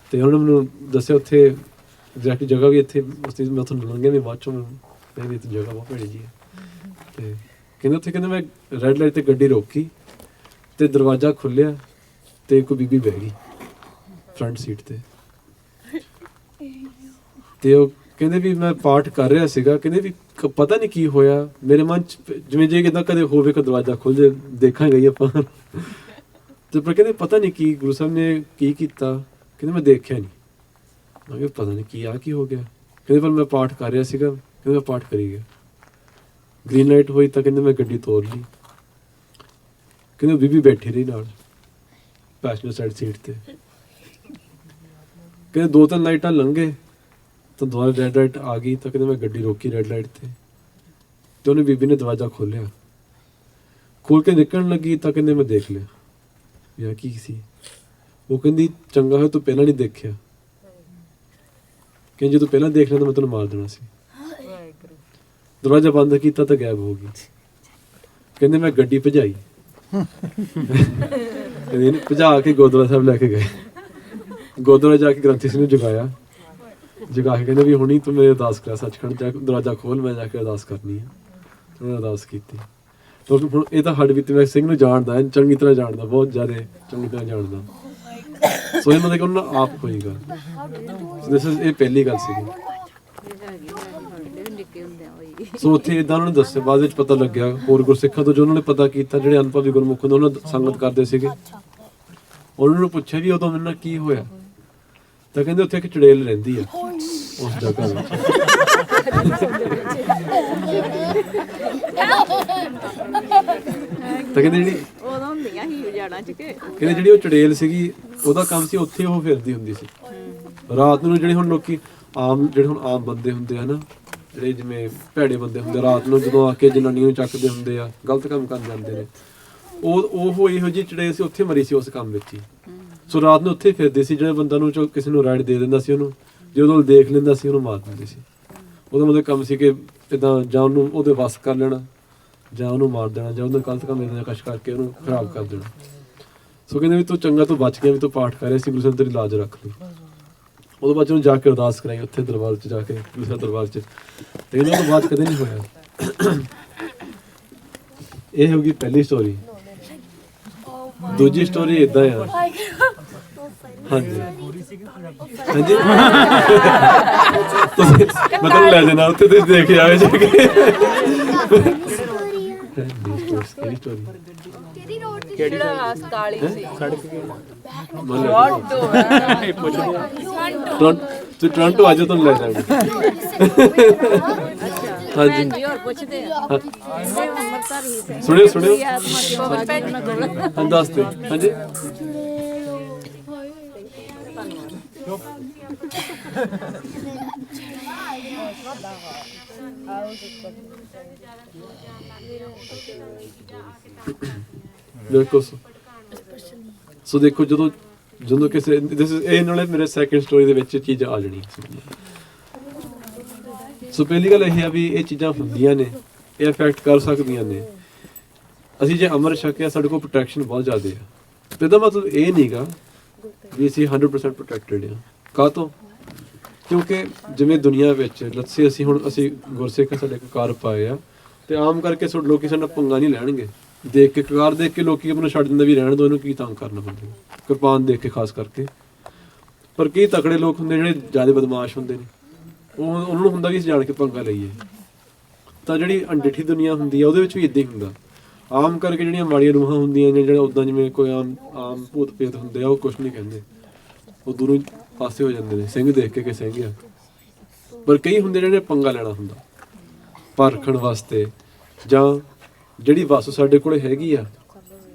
ਅਤੇ ਉਹਨਾਂ ਨੇ ਮੈਨੂੰ ਦੱਸਿਆ ਉੱਥੇ ਐਗਜ਼ੈਕਟ ਜਗ੍ਹਾ ਵੀ ਇੱਥੇ ਉਸ ਮੈਂ ਤੁਹਾਨੂੰ ਲੰਘਿਆ ਵੀ ਬਾਅਦ 'ਚੋਂ ਵੀ ਇੱਥੇ ਜਗ੍ਹਾ ਬਹੁਤ ਭੈੜੀ ਜੀ ਹੈ। ਅਤੇ ਕਹਿੰਦੇ ਉੱਥੇ ਕਹਿੰਦੇ ਮੈਂ ਰੈੱਡ ਲਾਈਟ 'ਤੇ ਗੱਡੀ ਰੋਕੀ ਅਤੇ ਦਰਵਾਜ਼ਾ ਖੁੱਲ੍ਹਿਆ ਅਤੇ ਇੱਕ ਬੀਬੀ ਬਹਿ ਗਈ ਫਰੰਟ ਸੀਟ 'ਤੇ। ਅਤੇ ਉਹ ਕਹਿੰਦੇ ਵੀ ਮੈਂ ਪਾਠ ਕਰ ਰਿਹਾ ਸੀਗਾ, ਕਹਿੰਦੇ ਵੀ ਪਤਾ ਨਹੀਂ ਕੀ ਹੋਇਆ ਮੇਰੇ ਮਨ 'ਚ, ਜਿਵੇਂ ਜੇ ਕਿੱਦਾਂ ਕਦੇ ਹੋਵੇ ਕਿ ਦਰਵਾਜ਼ਾ ਖੁੱਲ੍ਹ ਜੇ ਦੇਖਾਂਗੇ ਹੀ ਆਪਾਂ, ਅਤੇ ਪਰ ਕਹਿੰਦੇ ਪਤਾ ਨਹੀਂ ਕੀ ਗੁਰੂ ਸਾਹਿਬ ਨੇ ਕੀ ਕੀਤਾ, ਕਹਿੰਦੇ ਮੈਂ ਦੇਖਿਆ ਨਹੀਂ। ਮੈਂ ਕਿਹਾ ਪਤਾ ਨਹੀਂ ਕੀ ਹੋ ਗਿਆ, ਕਹਿੰਦੇ ਪਰ ਮੈਂ ਪਾਠ ਕਰ ਰਿਹਾ ਸੀਗਾ, ਕਹਿੰਦੇ ਮੈਂ ਪਾਠ ਕਰੀ ਗਿਆ। ਗ੍ਰੀਨ ਲਾਈਟ ਹੋਈ ਤਾਂ ਕਹਿੰਦੇ ਮੈਂ ਗੱਡੀ ਤੋੜ ਲਈ, ਕਹਿੰਦੇ ਬੀਬੀ ਬੈਠੀ ਰਹੀ ਨਾਲ ਪੈਸੇਂਜਰ ਸਾਈਡ ਸੀਟ 'ਤੇ। ਕਹਿੰਦੇ 2-3 ਲਾਈਟਾਂ ਲੰਘੇ ਤਾਂ ਦੁਬਾਰਾ ਰੈੱਡ ਲਾਈਟ ਆ ਗਈ, ਤਾਂ ਕਹਿੰਦੇ ਮੈਂ ਗੱਡੀ ਰੋਕੀ ਰੈੱਡ ਲਾਈਟ 'ਤੇ, ਅਤੇ ਉਹਨੇ ਬੀਬੀ ਨੇ ਦਰਵਾਜ਼ਾ ਖੋਲ੍ਹਿਆ, ਖੋਲ੍ਹ ਕੇ ਨਿਕਲਣ ਲੱਗੀ ਤਾਂ ਕਹਿੰਦੇ ਮੈਂ ਦੇਖ ਲਿਆ ਯਾਰ ਕੀ ਸੀ। ਉਹ ਕਹਿੰਦੀ ਚੰਗਾ ਹੋਇਆ ਤੂੰ ਪਹਿਲਾਂ ਨਹੀਂ ਦੇਖਿਆ, ਕਹਿੰਦੀ ਜੇ ਤੂੰ ਪਹਿਲਾਂ ਦੇਖ ਲਿਆ ਤਾਂ ਮੈਂ ਤੈਨੂੰ ਮਾਰ ਦੇਣਾ ਸੀ। ਦਰਵਾਜ਼ਾ ਬੰਦ ਕੀਤਾ ਤਾਂ ਗਾਇਬ ਹੋ ਗਈ। ਕਹਿੰਦੇ ਮੈਂ ਗੱਡੀ ਭਜਾਈ, ਭਜਾ ਕੇ ਗੁਰਦੁਆਰਾ ਸਾਹਿਬ ਲੈ ਕੇ ਗਏ, ਗੁਰਦੁਆਰਾ ਜਾ ਕੇ ਗ੍ਰੰਥੀ ਸਿੰਘ ਨੂੰ ਜਗਾਇਆ, ਜਗਾ ਕੇ ਕਹਿੰਦੇ ਵੀ ਹੁਣੀ ਤੂੰ ਮੇਰੇ ਅਰਦਾਸ ਕਰਾ, ਸੱਚਖੰਡ ਜਾ ਦਰਵਾਜ਼ਾ ਖੋਲ੍ਹ ਮੈਂ ਜਾ ਕੇ ਅਰਦਾਸ ਕਰਨੀ ਹੈ। ਉਹਨੇ ਅਰਦਾਸ ਕੀਤੀ। ਹੁਣ ਇਹ ਤਾਂ ਹੱਡ ਬੀਤੀ ਮੈਂ ਸਿੰਘ ਨੂੰ ਜਾਣਦਾ, ਚੰਗੀ ਤਰ੍ਹਾਂ ਜਾਣਦਾ, ਬਹੁਤ ਜ਼ਿਆਦਾ ਚੰਗੀ ਤਰ੍ਹਾਂ ਜਾਣਦਾ। ਸੋ ਇਹ ਮਤਲਬ ਕਿ ਉਹਨਾਂ ਆਪ ਹੋਈ ਗੱਲ, ਇਹ ਪਹਿਲੀ ਗੱਲ ਸੀਗੀ। ਸੋ ਉੱਥੇ ਇੱਦਾਂ ਉਹਨਾਂ ਨੇ ਦੱਸਿਆ, ਬਾਅਦ ਵਿੱਚ ਪਤਾ ਲੱਗਿਆ ਹੋਰ ਗੁਰਸਿੱਖਾਂ ਤੋਂ ਜੋ ਉਹਨਾਂ ਨੇ ਪਤਾ ਕੀਤਾ, ਜਿਹੜੇ ਅਨੁਭਵੀ ਗੁਰਮੁਖ ਹੁੰਦੇ ਉਹਨਾਂ ਸੰਗਤ ਕਰਦੇ ਸੀਗੇ, ਉਹਨਾਂ ਨੂੰ ਪੁੱਛਿਆ ਵੀ ਉਦੋਂ ਮੇਰੇ ਨਾਲ ਕੀ ਹੋਇਆ, ਤਾਂ ਕਹਿੰਦੇ ਉੱਥੇ ਇੱਕ ਚੁੜੇਲ ਰਹਿੰਦੀ ਆ ਉਸ ਜਗ੍ਹਾ ਵਿੱਚ। ਤਾਂ ਕਹਿੰਦੇ ਜਿਹੜੀ ਉਹ ਚੁੜੇਲ ਸੀਗੀ ਉਹਦਾ ਕੰਮ ਸੀ ਉੱਥੇ ਉਹ ਫਿਰਦੀ ਹੁੰਦੀ ਸੀ ਰਾਤ ਨੂੰ। ਜਿਹੜੇ ਹੁਣ ਲੋਕੀ ਆਮ ਬੰਦੇ ਹੁੰਦੇ ਆ ਨਾ, ਜਿਹੜੇ ਜਿਵੇਂ ਭੈੜੇ ਬੰਦੇ ਹੁੰਦੇ, ਰਾਤ ਨੂੰ ਜਦੋਂ ਆ ਕੇ ਜਨਾਨੀਆਂ ਨੂੰ ਚੱਕਦੇ ਹੁੰਦੇ ਆ, ਗਲਤ ਕੰਮ ਕਰਨ ਜਾਂਦੇ ਨੇ, ਉਹ ਇਹੋ ਜਿਹੀ ਚੁੜੇਲ ਸੀ, ਉੱਥੇ ਮਰੀ ਸੀ ਉਸ ਕੰਮ ਵਿੱਚ ਹੀ। ਸੋ ਰਾਤ ਨੂੰ ਉੱਥੇ ਫਿਰਦੇ ਸੀ, ਜਿਹੜੇ ਬੰਦਾ ਨੂੰ ਕਿਸੇ ਨੂੰ ਰਾਈਡ ਦੇ ਦਿੰਦਾ ਸੀ, ਉਹਨੂੰ ਜਦੋਂ ਦੇਖ ਲੈਂਦਾ ਸੀ ਉਹਨੂੰ ਮਾਰ ਦਿੰਦੇ ਸੀ। ਉਹਦਾ ਮਤਲਬ ਕੰਮ ਸੀ ਕਿ ਇੱਦਾਂ ਜਾਂ ਉਹਨੂੰ ਉਹਦੇ ਵੱਸ ਕਰ ਲੈਣਾ, ਜਾਂ ਉਹਨੂੰ ਮਾਰ ਦੇਣਾ, ਜਾਂ ਉਹਦਾ ਗਲਤ ਕੰਮ ਇੱਦਾਂ ਕਸ਼ ਕਰਕੇ ਉਹਨੂੰ ਖਰਾਬ ਕਰ ਦੇਣਾ। ਸੋ ਕਹਿੰਦੇ ਵੀ ਤੂੰ ਚੰਗਾ ਤੂੰ ਬਚ ਗਿਆ, ਵੀ ਤੂੰ ਪਾਠ ਕਰ ਰਿਹਾ ਸੀ, ਗੁਰੂ ਸਾਹਿਬ ਤੇਰੀ ਲਾਜ ਰੱਖ ਲਈ। ਉਹਦੇ ਬਾਅਦ ਉਹਨੂੰ ਜਾ ਕੇ ਅਰਦਾਸ ਕਰਾਈ ਉੱਥੇ ਦਰਬਾਰ 'ਚ ਜਾ ਕੇ, ਗੁਰੂ ਸਾਹਿਬ ਦਰਬਾਰ 'ਚ, ਅਤੇ ਇਹਨਾਂ ਤੋਂ ਬਾਅਦ ਕਦੇ ਨਹੀਂ ਹੋਇਆ। ਇਹ ਹੋ ਗਈ ਪਹਿਲੀ ਸਟੋਰੀ। ਦੂਜੀ ਸਟੋਰੀ ਇੱਦਾਂ ਆ, ਹਾਂਜੀ ਹਾਂਜੀ ਮੈਂ ਤੁਹਾਨੂੰ ਲੈ ਜਾਣਾ ਉੱਥੇ, ਤੁਸੀਂ ਦੇਖ ਆਵੇ ਜਾ ਕੇ। ਸਕੈਰੀ ਸਟੋਰੀ ਕਿਹੜੀ ਰੋਡ ਤੇ ਜਿਹੜਾ ਕਾਲੀ ਸੀ ਤੇ ਟੋਰਾਂਟੋ ਅੱਜ ਤੁਹਾਨੂੰ ਲੈ ਜਾਵਾਂਗੇ ਹਾਂਜੀ ਜੀ ਹੋਰ ਪੁੱਛਦੇ ਆ ਅੰਮ੍ਰਿਤਸਰ ਹੀ ਸੀ ਸੁਣਿਓ ਹਾਂ ਦੱਸ ਦਿਓ ਹਾਂਜੀ ਦੇਖੋ ਸੋ ਦੇਖੋ ਜਦੋਂ ਕਿਸੇ ਇਹ ਨਾਲੇ ਮੇਰੇ ਸੈਕਿੰਡ ਸਟੋਰੀ ਦੇ ਵਿੱਚ ਚੀਜ਼ ਆ ਜਾਣੀ ਸੋ ਪਹਿਲੀ ਗੱਲ ਇਹ ਆ ਵੀ ਇਹ ਚੀਜ਼ਾਂ ਹੁੰਦੀਆਂ ਨੇ ਇਹ ਇਫੈਕਟ ਕਰ ਸਕਦੀਆਂ ਨੇ ਅਸੀਂ ਜੇ ਅੰਮ੍ਰਿਤ ਛਕਿਆ ਸਾਡੇ ਕੋਲ ਪ੍ਰੋਟੈਕਸ਼ਨ ਬਹੁਤ ਜ਼ਿਆਦਾ ਆ ਤੇ ਇਹਦਾ ਮਤਲਬ ਇਹ ਨਹੀਂਗਾ ਵੀ ਅਸੀਂ 100% ਪ੍ਰੋਟੈਕਟਡ ਆ ਕਾਹ ਤੋਂ ਕਿਉਂਕਿ ਜਿਵੇਂ ਦੁਨੀਆ ਵਿੱਚ ਲੱਸੇ ਅਸੀਂ ਗੁਰਸਿੱਖ ਸਾਡੇ ਕਕਾਰ ਪਾਏ ਆ ਤੇ ਆਮ ਕਰਕੇ ਲੋਕੀ ਸਾਡਾ ਪੰਗਾ ਨਹੀਂ ਲੈਣਗੇ ਦੇਖ ਕੇ ਕਕਾਰ ਦੇਖ ਕੇ ਲੋਕੀ ਆਪਣਾ ਛੱਡ ਦਿੰਦੇ ਵੀ ਰਹਿਣ ਦੋ ਇਹਨੂੰ ਕੀ ਤੰਗ ਕਰਨਾ ਬੰਦੇ ਕਿਰਪਾਨ ਦੇਖ ਕੇ ਖਾਸ ਕਰਕੇ ਪਰ ਕਈ ਤਕੜੇ ਲੋਕ ਹੁੰਦੇ ਜਿਹੜੇ ਜ਼ਿਆਦਾ ਬਦਮਾਸ਼ ਹੁੰਦੇ ਨੇ ਉਹਨਾਂ ਨੂੰ ਹੁੰਦਾ ਵੀ ਅਸੀਂ ਜਾਣ ਕੇ ਪੰਗਾ ਲਈਏ ਤਾਂ ਜਿਹੜੀ ਅਣਡਿੱਠੀ ਦੁਨੀਆ ਹੁੰਦੀ ਆ ਉਹਦੇ ਵਿੱਚ ਵੀ ਇੱਦਾਂ ਹੀ ਹੁੰਦਾ ਆਮ ਕਰਕੇ ਜਿਹੜੀਆਂ ਮਾੜੀਆਂ ਰੂਹਾਂ ਹੁੰਦੀਆਂ ਨੇ ਜਿਹੜਾ ਉੱਦਾਂ ਜਿਵੇਂ ਕੋਈ ਆਮ ਭੂਤ ਪ੍ਰੇਤ ਹੁੰਦੇ ਆ ਉਹ ਕੁਛ ਨਹੀਂ ਕਹਿੰਦੇ ਉਹ ਦੂਰੋਂ ਪਾਸੇ ਹੋ ਜਾਂਦੇ ਨੇ ਸਿੰਘ ਦੇਖ ਕੇ ਸਿੰਘ ਆ ਪਰ ਕਈ ਹੁੰਦੇ ਜਿਹੜੇ ਪੰਗਾ ਲੈਣਾ ਹੁੰਦਾ ਪਰਖਣ ਵਾਸਤੇ ਜਾਂ ਜਿਹੜੀ ਵਸਤੂ ਸਾਡੇ ਕੋਲ ਹੈਗੀ ਆ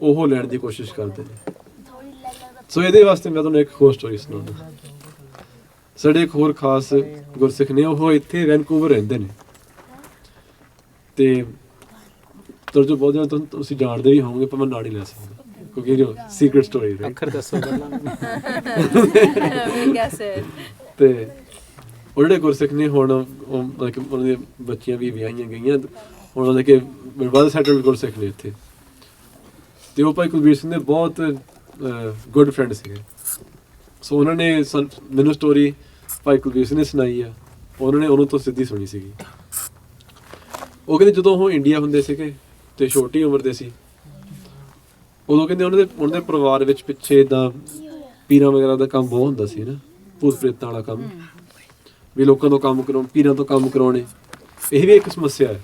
ਉਹ ਲੈਣ ਦੀ ਕੋਸ਼ਿਸ਼ ਕਰਦੇ ਨੇ ਸੋ ਇਹਦੇ ਵਾਸਤੇ ਮੈਂ ਤੁਹਾਨੂੰ ਇੱਕ ਹੋਰ ਸਟੋਰੀ ਸੁਣਾਉਂਦਾ ਸਾਡੇ ਇੱਕ ਹੋਰ ਖਾਸ ਗੁਰਸਿੱਖ ਨੇ ਉਹ ਇੱਥੇ ਵੈਨਕੂਵਰ ਰਹਿੰਦੇ ਨੇ ਤੇ ਜੋ ਬਹੁਤ ਜ਼ਿਆਦਾ ਤੁਸੀਂ ਜਾਣਦੇ ਵੀ ਹੋਵੋਗੇ ਪਰ ਮੈਂ ਨਾਲ ਹੀ ਲੈ ਸਕਦਾ ਕਿਉਂਕਿ ਜੋ ਸੀਕ੍ਰੇਟ ਸਟੋਰੀ ਹੈ ਅੱਖਰ ਦੱਸੋ ਤੇ ਉਹ ਜਿਹੜੇ ਗੁਰਸਿੱਖ ਨੇ ਹੁਣ ਉਹਨਾਂ ਦੀਆਂ ਬੱਚੀਆਂ ਵੀ ਵਿਆਹੀਆਂ ਗਈਆਂ ਹੁਣ ਉਹਨਾਂ ਦੇ ਵੱਧ ਸੈਟਲਡ ਗੁਰਸਿੱਖ ਨੇ ਇੱਥੇ ਤੇ ਉਹ ਭਾਈ ਕੁਲਬੀਰ ਸਿੰਘ ਦੇ ਬਹੁਤ ਗੁੱਡ ਫਰੈਂਡ ਸੀਗੇ ਸੋ ਉਹਨਾਂ ਨੇ ਮੈਨੂੰ ਸਟੋਰੀ ਭਾਈ ਕੁਲਬੀਰ ਸਿੰਘ ਨੇ ਸੁਣਾਈ ਆ ਉਹਨਾਂ ਨੇ ਉਹਨੂੰ ਤੋਂ ਸਿੱਧੀ ਸੁਣੀ ਸੀਗੀ ਉਹ ਕਹਿੰਦੇ ਜਦੋਂ ਉਹ ਇੰਡੀਆ ਹੁੰਦੇ ਸੀਗੇ ਤੇ ਛੋਟੀ ਉਮਰ ਦੇ ਸੀ ਉਦੋਂ ਕਹਿੰਦੇ ਉਹਨਾਂ ਦੇ ਪਰਿਵਾਰ ਵਿੱਚ ਪਿੱਛੇ ਇੱਦਾਂ ਪੀਰਾਂ ਵਗੈਰਾ ਦਾ ਕੰਮ ਬਹੁਤ ਹੁੰਦਾ ਸੀ ਨਾ ਭੂਤ ਪ੍ਰੇਤਾਂ ਵਾਲਾ ਕੰਮ ਵੀ ਲੋਕਾਂ ਤੋਂ ਕੰਮ ਕਰਾਉਣ ਪੀਰਾਂ ਤੋਂ ਕੰਮ ਕਰਾਉਣੇ ਇਹ ਵੀ ਇੱਕ ਸਮੱਸਿਆ ਹੈ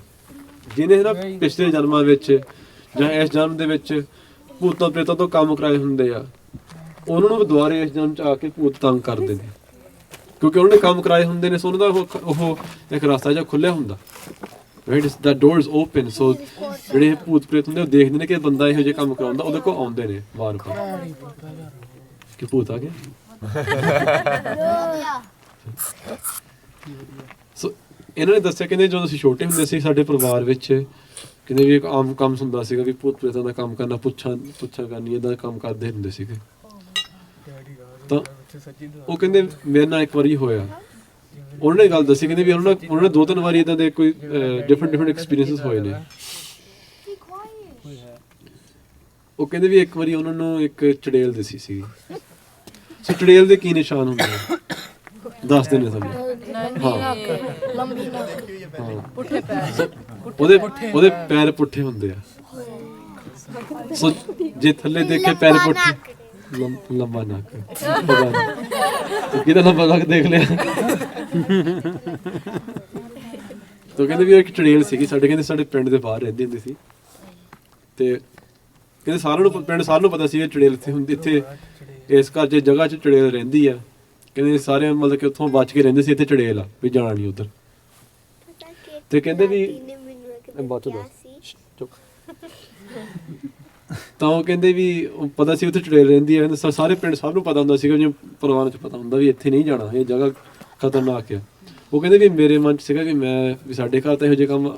ਜਿਹਨੇ ਨਾ ਪਿਛਲੇ ਜਨਮਾਂ ਵਿੱਚ ਜਾਂ ਇਸ ਜਨਮ ਦੇ ਵਿੱਚ ਭੂਤਾਂ ਪ੍ਰੇਤਾਂ ਤੋਂ ਕੰਮ ਕਰਾਏ ਹੁੰਦੇ ਆ ਉਹਨਾਂ ਨੂੰ ਦੁਬਾਰੇ ਇਸ ਜਨਮ 'ਚ ਆ ਕੇ ਭੂਤ ਤੰਗ ਕਰਦੇ ਨੇ ਕਿਉਂਕਿ ਉਹਨਾਂ ਨੇ ਕੰਮ ਕਰਾਏ ਹੁੰਦੇ ਨੇ ਸੋ ਉਹਨਾਂ ਦਾ ਉਹ ਇੱਕ ਰਸਤਾ ਜਿਹਾ ਖੁੱਲ੍ਹਿਆ ਹੁੰਦਾ right that door is open so ਜਿਹੜੇ ਭੂਤ ਪ੍ਰੇਤ ਹੁੰਦੇ ਉਹ ਦੇਖਦੇ ਨੇ ਕਿ ਬੰਦਾ ਇਹੋ ਜਿਹੇ ਕੰਮ ਕਰਾਉਂਦਾ ਉਹਦੇ ਕੋਲ ਆਉਂਦੇ ਨੇ ਵਾਰ-ਵਾਰ ਕਿ ਭੂਤ ਆ ਗਿਆ ਸੋ ਇਹਨਾਂ ਨੇ ਦੱਸਿਆ ਕਹਿੰਦੇ ਜਦੋਂ ਅਸੀਂ ਛੋਟੇ ਹੁੰਦੇ ਸੀ ਸਾਡੇ ਪਰਿਵਾਰ ਵਿੱਚ ਕਹਿੰਦੇ ਵੀ ਇੱਕ ਆਮ ਕੰਮ ਹੁੰਦਾ ਸੀਗਾ ਵੀ ਭੂਤ ਪ੍ਰੇਤਾਂ ਦਾ ਕੰਮ ਕਰਨਾ ਪੁੱਛਾਂ ਕਰਨੀ ਏਦਾਂ ਦਾ ਕੰਮ ਕਰਦੇ ਹੁੰਦੇ ਸੀਗੇ ਤਾਂ ਉਹ ਕਹਿੰਦੇ ਮੇਰੇ ਨਾਲ ਇੱਕ ਵਾਰੀ ਹੋਇਆ ਉਹਨਾਂ ਨੇ ਗੱਲ ਦੱਸੀ ਕਹਿੰਦੇ ਵੀ ਉਹਨਾਂ ਨੇ 2-3 ਵਾਰੀ ਇਦਾਂ ਦੇ ਕੋਈ ਡਿਫਰੈਂਟ ਐਕਸਪੀਰੀਐਂਸਸ ਹੋਏ ਨੇ ਉਹ ਕਹਿੰਦੇ ਵੀ ਇੱਕ ਵਾਰੀ ਉਹਨਾਂ ਨੂੰ ਇੱਕ ਚੜੇਲ ਦਿਸੀ ਸੀਗੀ ਸੋ ਚੜੇਲ ਦੇ ਕੀ ਨਿਸ਼ਾਨ ਹੁੰਦੇ ਆ ਦੱਸਦੇ ਨੇ ਸਾਨੂੰ ਹਾਂ ਪੁੱਠੇ ਪੈਰ ਉਹਦੇ ਪੈਰ ਪੁੱਠੇ ਹੁੰਦੇ ਆ ਸੋ ਜੇ ਥੱਲੇ ਦੇਖੇ ਪੈਰ ਪੁੱਠੇ ਲੰਬਾ ਨੱਕ ਕਿਹਦਾ ਲੰਬਾ ਨੱਕ ਦੇਖ ਲਿਆ ਤਾਂ ਕਹਿੰਦੇ ਵੀ ਉਹ ਇੱਕ ਚੜੇਲ ਸੀਗੀ ਸਾਡੇ ਪਿੰਡ ਦੇ ਬਾਹਰ ਰਹਿੰਦੀ ਹੁੰਦੀ ਸੀ ਤੇ ਕਹਿੰਦੇ ਸਾਰਿਆਂ ਨੂੰ ਪਤਾ ਸੀ ਇਹ ਚੜੇਲ ਇੱਥੇ ਇਸ ਘਰ 'ਚ ਜਗ੍ਹਾ 'ਚ ਚੜੇਲ ਰਹਿੰਦੀ ਆ ਕਹਿੰਦੇ ਸਾਰੇ ਮਤਲਬ ਕਿ ਉੱਥੋਂ ਬਚ ਕੇ ਰਹਿੰਦੇ ਸੀ ਇੱਥੇ ਚੜੇਲ ਆ ਵੀ ਜਾਣਾ ਨਹੀਂ ਉੱਧਰ ਤੇ ਕਹਿੰਦੇ ਵੀ ਤਾਂ ਉਹ ਕਹਿੰਦੇ ਵੀ ਪਤਾ ਸੀ ਉੱਥੇ ਚੜੇਲ ਰਹਿੰਦੀ ਹੈ ਸਾਰੇ ਪਿੰਡ ਸਭ ਨੂੰ ਪਤਾ ਹੁੰਦਾ ਸੀਗਾ ਜਿਵੇਂ ਪਰਿਵਾਰਾਂ 'ਚ ਪਤਾ ਹੁੰਦਾ ਵੀ ਇੱਥੇ ਨਹੀਂ ਜਾਣਾ ਇਹ ਜਗ੍ਹਾ ਖਤਰਨਾਕ ਆ ਉਹ ਕਹਿੰਦੇ ਵੀ ਮੇਰੇ ਮਨ 'ਚ ਸੀਗਾ ਵੀ ਸਾਡੇ ਘਰ ਤਾਂ ਇਹੋ ਜਿਹੇ ਕੰਮ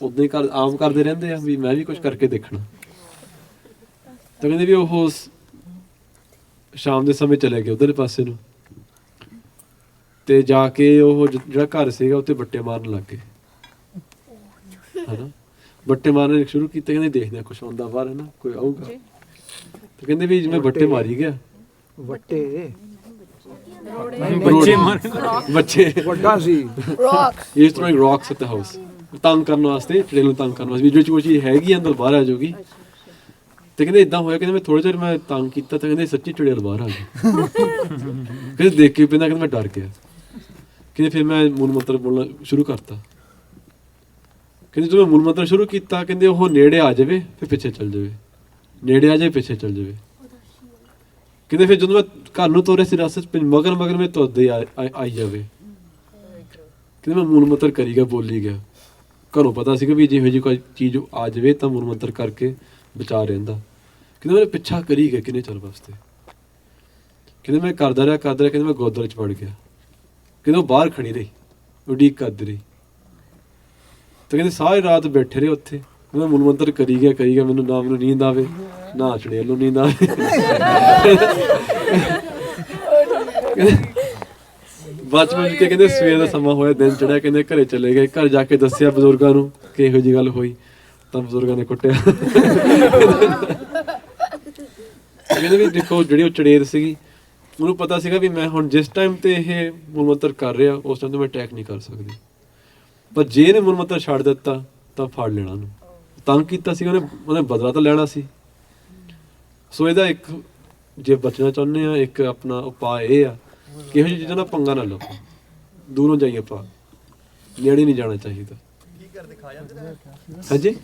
ਉੱਦਾਂ ਹੀ ਆਮ ਕਰਦੇ ਰਹਿੰਦੇ ਆ ਵੀ ਮੈਂ ਵੀ ਕੁਝ ਕਰਕੇ ਦੇਖਣਾ ਤਾਂ ਕਹਿੰਦੇ ਵੀ ਉਹ ਸ਼ਾਮ ਦੇ ਸਮੇਂ ਚਲੇ ਗਏ ਉਧਰਲੇ ਪਾਸੇ ਨੂੰ ਤੇ ਜਾ ਕੇ ਉਹ ਜਿਹੜਾ ਘਰ ਸੀਗਾ ਉੱਥੇ ਬੱਟੇ ਮਾਰਨ ਲੱਗ ਗਏ ਹਨਾ ਬੱਟੇ ਮਾਰਨੇ ਸ਼ੁਰੂ ਕੀਤੇ ਕਹਿੰਦੇ ਦੇਖਦੇ ਆ ਕੁਛ ਆਉਂਦਾ ਬਾਹਰ ਹੈ ਨਾ ਕੋਈ ਆਊਗਾ ਤੇ ਕਹਿੰਦੇ ਵੀ ਜਿਵੇਂ ਬੱਟੇ ਮਾਰੀ ਗਿਆ ਬੱਚੇ ਵੱਡਾ ਸੀ ਇਸ ਤਰ੍ਹਾਂ ਰੌਕਸ ਐਟ ਦ ਹਾਊਸ ਤੰਗ ਕਰਨ ਵਾਸਤੇ ਚੜੇਲ ਨੂੰ ਤੰਗ ਕਰਨ ਵਾਸਤੇ ਵੀ ਜਿਹੜੀ ਕੋਈ ਚੀਜ਼ ਹੈਗੀ ਅੰਦਰ ਬਾਹਰ ਆ ਜਾਊਗੀ ਤੇ ਕਹਿੰਦੇ ਇਦਾਂ ਹੋਇਆ ਕਹਿੰਦੇ ਮੈਂ ਥੋੜੇ ਚਿਰ ਮੈਂ ਤੰਗ ਕੀਤਾ ਤਾਂ ਕਹਿੰਦੇ ਸੱਚੀ ਚੜੇਲ ਬਾਹਰ ਆ ਗਈ ਕਹਿੰਦੇ ਦੇਖ ਕੇ ਪੈਂਦਾ ਕਹਿੰਦੇ ਮੈਂ ਡਰ ਗਿਆ ਕਹਿੰਦੇ ਫਿਰ ਮੈਂ ਮੂਲ ਮੰਤਰ ਬੋਲਣਾ ਸ਼ੁਰੂ ਕਰਤਾ ਕਹਿੰਦੇ ਜਦੋਂ ਮੂਲ ਮੰਤਰ ਸ਼ੁਰੂ ਕੀਤਾ ਕਹਿੰਦੇ ਉਹ ਨੇੜੇ ਆ ਜਾਵੇ ਫਿਰ ਪਿੱਛੇ ਚੱਲ ਜਾਵੇ, ਨੇੜੇ ਆ ਜਾਵੇ ਪਿੱਛੇ ਚੱਲ ਜਾਵੇ। ਕਹਿੰਦੇ ਫਿਰ ਜਦੋਂ ਮੈਂ ਘਰ ਨੂੰ ਤੋਰਿਆ ਸੀ ਰਸਤੇ 'ਚ ਮਗਰ ਮੈਂ ਤੁਰਦੇ ਆਈ ਜਾਵੇ। ਕਹਿੰਦੇ ਮੈਂ ਮੂਲ ਮੰਤਰ ਕਰੀ ਗਿਆ, ਬੋਲੀ ਗਿਆ। ਘਰੋਂ ਪਤਾ ਸੀਗਾ ਵੀ ਜਿਹੋ ਜਿਹੀ ਕੋਈ ਚੀਜ਼ ਆ ਜਾਵੇ ਤਾਂ ਮੂਲ ਮੰਤਰ ਕਰਕੇ ਬਚਾ ਰਹਿੰਦਾ। ਕਹਿੰਦੇ ਮੇਰੇ ਪਿੱਛਾ ਕਰੀ ਗਿਆ ਕਿੰਨੇ ਚਿਰ ਵਾਸਤੇ। ਕਹਿੰਦੇ ਮੈਂ ਕਰਦਾ ਰਿਹਾ ਕਹਿੰਦੇ ਮੈਂ ਗੁਰਦੁਆਰੇ 'ਚ ਵੜ ਗਿਆ। ਕਹਿੰਦੇ ਉਹ ਬਾਹਰ ਖੜੀ ਰਹੀ, ਉਡੀਕ ਕਰਦੀ ਰਹੀ। ਤੇ ਕਹਿੰਦੇ ਸਾਰੀ ਰਾਤ ਬੈਠੇ ਰਹੇ ਉੱਥੇ। ਮੈਂ ਮੂਲ ਮੰਤਰ ਕਰੀ ਗਿਆ ਮੈਨੂੰ ਨੀਂਦ ਆਵੇ ਨਾ ਚੜੇਲ ਨੂੰ ਨੀਂਦ ਆਵੇ। ਬਚਪਨ ਕੇ ਕਹਿੰਦੇ ਸਵੇਰ ਦਾ ਸਮਾਂ ਹੋਇਆ, ਦਿਨ ਚੜਿਆ, ਕਹਿੰਦੇ ਘਰੇ ਚਲੇ ਗਏ। ਘਰ ਜਾ ਕੇ ਦੱਸਿਆ ਬਜ਼ੁਰਗਾਂ ਨੂੰ ਕਿ ਇਹੋ ਜਿਹੀ ਗੱਲ ਹੋਈ ਤਾਂ ਬਜ਼ੁਰਗਾਂ ਨੇ ਕੁੱਟਿਆ। ਕਹਿੰਦੇ ਵੀ ਦੇਖੋ ਜਿਹੜੀ ਉਹ ਚੜੇਲ ਸੀਗੀ ਉਹਨੂੰ ਪਤਾ ਸੀਗਾ ਵੀ ਮੈਂ ਹੁਣ ਜਿਸ ਟਾਈਮ ਤੇ ਇਹ ਮੂਲ ਮੰਤਰ ਕਰ ਰਿਹਾ ਉਸ ਟਾਈਮ ਤੇ ਮੈਂ ਅਟੈਕ ਨਹੀਂ ਕਰ ਸਕਦੀ, ਪਰ ਜੇ ਇਹਨੇ ਮੂਲ ਮੰਤਰ ਛੱਡ ਦਿੱਤਾ ਤਾਂ ਫੜ ਲੈਣਾ ਉਹਨੂੰ। ਤੰਗ ਕੀਤਾ ਸੀ ਉਹਨੇ ਬਦਲਾ ਤਾਂ ਲੈਣਾ ਸੀ। ਸੋ ਇਹਦਾ ਇੱਕ ਜੇ ਬਚਣਾ ਚਾਹੁੰਦੇ ਆ ਇੱਕ ਆਪਣਾ ਉਪਾਅ ਇਹ ਆ ਕਿ ਇਹੋ ਜਿਹੀ ਚੀਜ਼ਾਂ ਨਾਲ ਪੰਗਾ ਨਾ ਲਓ, ਦੂਰੋਂ ਜਾਈਏ ਆਪਾਂ, ਨੇੜੇ ਨਹੀਂ ਜਾਣਾ ਚਾਹੀਦਾ। ਹਾਂਜੀ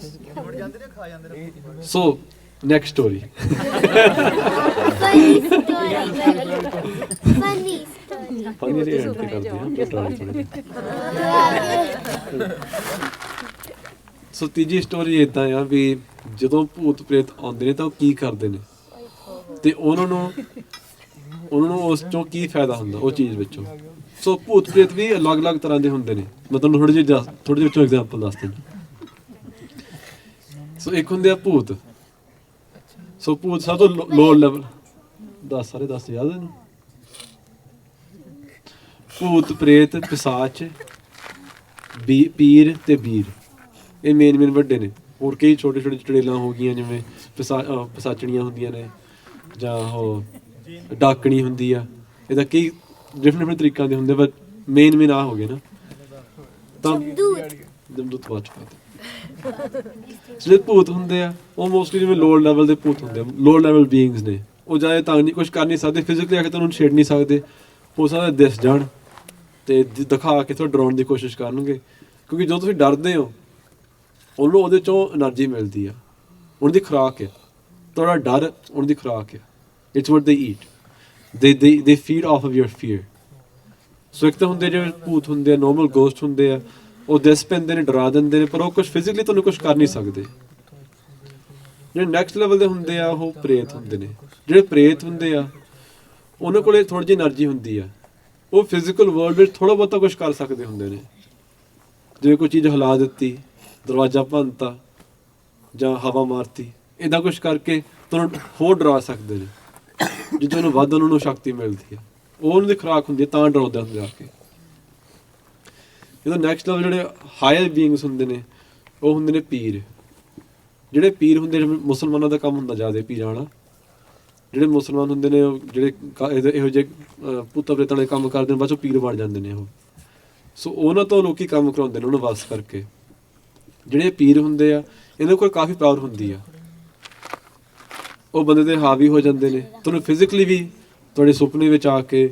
ਸੋ ਨੈਕਸਟ ਸਟੋਰੀ। ਸੋ ਤੀਜੀ ਸਟੋਰੀ ਏਦਾਂ ਆ ਵੀ ਜਦੋਂ ਭੂਤ ਪ੍ਰੇਤ ਆਉਂਦੇ ਨੇ ਤਾਂ ਉਹ ਕੀ ਕਰਦੇ ਨੇ ਤੇ ਉਹਨਾਂ ਨੂੰ ਉਸ ਚੋਂ ਕੀ ਫਾਇਦਾ ਹੁੰਦਾ ਉਹ ਚੀਜ਼ ਵਿੱਚੋਂ। ਸੋ ਭੂਤ ਪ੍ਰੇਤ ਵੀ ਅਲੱਗ-ਅਲੱਗ ਤਰ੍ਹਾਂ ਦੇ ਹੁੰਦੇ ਨੇ। ਮੈਂ ਤੁਹਾਨੂੰ ਥੋੜੇ ਜਿਹੇ ਵਿੱਚੋਂ ਐਗਜ਼ਾਮਪਲ ਦੱਸ ਦਿੰਦਾ। ਸੋ ਇੱਕ ਹੁੰਦੇ ਆ ਭੂਤ। ਸੋ ਭੂਤ ਸਭ ਤੋਂ ਲੋ ਲੈਵਲ 10 ਯਾਦ ਹੈ। ਭੂਤ ਪ੍ਰੇਤ ਪਿਸਾਚ ਪੀਰ ਤੇ ਵੀਰ ਇਹ ਮੇਨ ਵੱਡੇ ਨੇ। ਹੋਰ ਕਈ ਛੋਟੇ ਚੜੇਲਾਂ ਹੋ ਗਈਆਂ ਜਿਵੇਂ ਪਿਸਾਚਣੀਆਂ ਹੁੰਦੀਆਂ ਨੇ ਜਾਂ ਉਹ ਡਾਕਣੀ ਹੁੰਦੀ ਆ। ਇਹਦਾ ਕਈ ਡਿਫਰੈਂਟ ਤਰੀਕਿਆਂ ਦੇ ਹੁੰਦੇ, ਪਰ ਮੇਨ ਆ ਹੋ ਗਏ ਨਾ। ਤਾਂ ਜਮਦੂਤ ਬਾਅਦ ਜਿਹੜੇ ਭੂਤ ਹੁੰਦੇ ਆ ਉਹ ਮੋਸਟਲੀ ਜਿਵੇਂ ਲੋਅਰ ਲੈਵਲ ਦੇ ਭੂਤ ਹੁੰਦੇ ਆ, ਲੋਅਰ ਲੈਵਲ ਬੀਇੰਗਸ ਨੇ। ਉਹ ਜ਼ਿਆਦਾ ਤੰਗ ਨਹੀਂ ਕੁਛ ਕਰ ਨਹੀਂ ਸਕਦੇ, ਫਿਜ਼ੀਕਲੀ ਆ ਕੇ ਤੁਹਾਨੂੰ ਛੇੜ ਨਹੀਂ ਸਕਦੇ। ਹੋ ਸਕਦਾ ਦਿਸ ਜਾਣ ਤੇ ਦਿਖਾ ਕੇ ਤੁਹਾਨੂੰ ਡਰਾਉਣ ਦੀ ਕੋਸ਼ਿਸ਼ ਕਰਨਗੇ, ਕਿਉਂਕਿ ਜਦੋਂ ਤੁਸੀਂ ਡਰਦੇ ਹੋ ਉਹਨੂੰ ਉਹਦੇ ਚੋਂ ਐਨਰਜੀ ਮਿਲਦੀ ਆ। ਉਹਨਾਂ ਦੀ ਖੁਰਾਕ ਹੈ ਤੁਹਾਡਾ ਡਰ, ਉਹਨਾਂ ਦੀ ਖੁਰਾਕ ਹੈ। ਇਟਸ ਵਾਟ ਦੇ ਈਟ, ਦੇ ਫੀਡ ਆਫ ਯੂਰ ਫੀਅਰ। ਸੋ ਇੱਕ ਤਾਂ ਹੁੰਦੇ ਜਿਹੜੇ ਭੂਤ ਹੁੰਦੇ ਆ, ਨੋਰਮਲ ਗੋਸਟ ਹੁੰਦੇ ਆ, ਉਹ ਦਿਸ ਪੈਂਦੇ ਨੇ, ਡਰਾ ਦਿੰਦੇ ਨੇ, ਪਰ ਉਹ ਕੁਛ ਫਿਜ਼ੀਕਲੀ ਤੁਹਾਨੂੰ ਕੁਛ ਕਰ ਨਹੀਂ ਸਕਦੇ। ਜਿਹੜੇ ਨੈਕਸਟ ਲੈਵਲ ਦੇ ਹੁੰਦੇ ਆ ਉਹ ਪ੍ਰੇਤ ਹੁੰਦੇ ਨੇ। ਜਿਹੜੇ ਪ੍ਰੇਤ ਹੁੰਦੇ ਆ ਉਹਨਾਂ ਕੋਲ ਥੋੜ੍ਹੀ ਜਿਹੀ ਐਨਰਜੀ ਹੁੰਦੀ ਆ। ਉਹ ਫਿਜ਼ੀਕਲ ਵਰਲਡ ਵਿੱਚ ਥੋੜ੍ਹਾ ਬਹੁਤਾ ਕੁਛ ਕਰ ਸਕਦੇ ਹੁੰਦੇ ਨੇ। ਜਿਵੇਂ ਕੋਈ ਚੀਜ਼ ਹਿਲਾ ਦਿੱਤੀ, ਦਰਵਾਜ਼ਾ ਭੰਨਤਾ ਜਾਂ ਹਵਾ ਮਾਰਤੀ, ਇੱਦਾਂ ਕੁਛ ਕਰਕੇ ਤੁਹਾਨੂੰ ਹੋਰ ਡਰਾ ਸਕਦੇ ਨੇ। ਜਿੱਦੋਂ ਉਹਨੂੰ ਵੱਧ ਉਹਨਾਂ ਨੂੰ ਸ਼ਕਤੀ ਮਿਲਦੀ ਆ, ਉਹ ਉਹਨਾਂ ਦੀ ਖੁਰਾਕ ਹੁੰਦੀ ਹੈ, ਤਾਂ ਡਰਾਉਂਦੇ ਹੁੰਦੇ ਆ ਕੇ। ਜਦੋਂ ਨੈਕਸਟ ਲੈਵਲ ਜਿਹੜੇ ਹਾਇਰ ਬੀਇੰਗਸ ਹੁੰਦੇ ਨੇ ਉਹ ਹੁੰਦੇ ਨੇ ਪੀਰ। ਜਿਹੜੇ ਪੀਰ ਹੁੰਦੇ ਮੁਸਲਮਾਨਾਂ ਦਾ ਕੰਮ ਹੁੰਦਾ ਜ਼ਿਆਦਾ ਪੀਰਾਂ ਵਾਲਾ। ਜਿਹੜੇ ਮੁਸਲਮਾਨ ਹੁੰਦੇ ਨੇ ਉਹ ਜਿਹੜੇ ਇਹੋ ਜਿਹੇ ਭੂਤਾਂ ਪ੍ਰੇਤਾਂ ਵਾਲੇ ਕੰਮ ਕਰਦੇ ਨੇ ਬਾਅਦ ਚੋਂ ਪੀਰ ਬਣ ਜਾਂਦੇ ਨੇ ਉਹ। ਸੋ ਉਹਨਾਂ ਤੋਂ ਲੋਕੀ ਕੰਮ ਕਰਾਉਂਦੇ ਨੇ ਉਹਨੂੰ ਵਸ ਕਰਕੇ। ਜਿਹੜੇ ਪੀਰ ਹੁੰਦੇ ਆ ਇਹਨਾਂ ਕੋਲ ਕਾਫੀ ਪਾਵਰ ਹੁੰਦੀ ਆ। ਉਹ ਬੰਦੇ ਦੇ ਹਾਵੀ ਹੋ ਜਾਂਦੇ ਨੇ, ਤੁਹਾਨੂੰ ਫਿਜ਼ੀਕਲੀ ਵੀ ਤੁਹਾਡੇ ਸੁਪਨੇ ਵਿੱਚ ਆ ਕੇ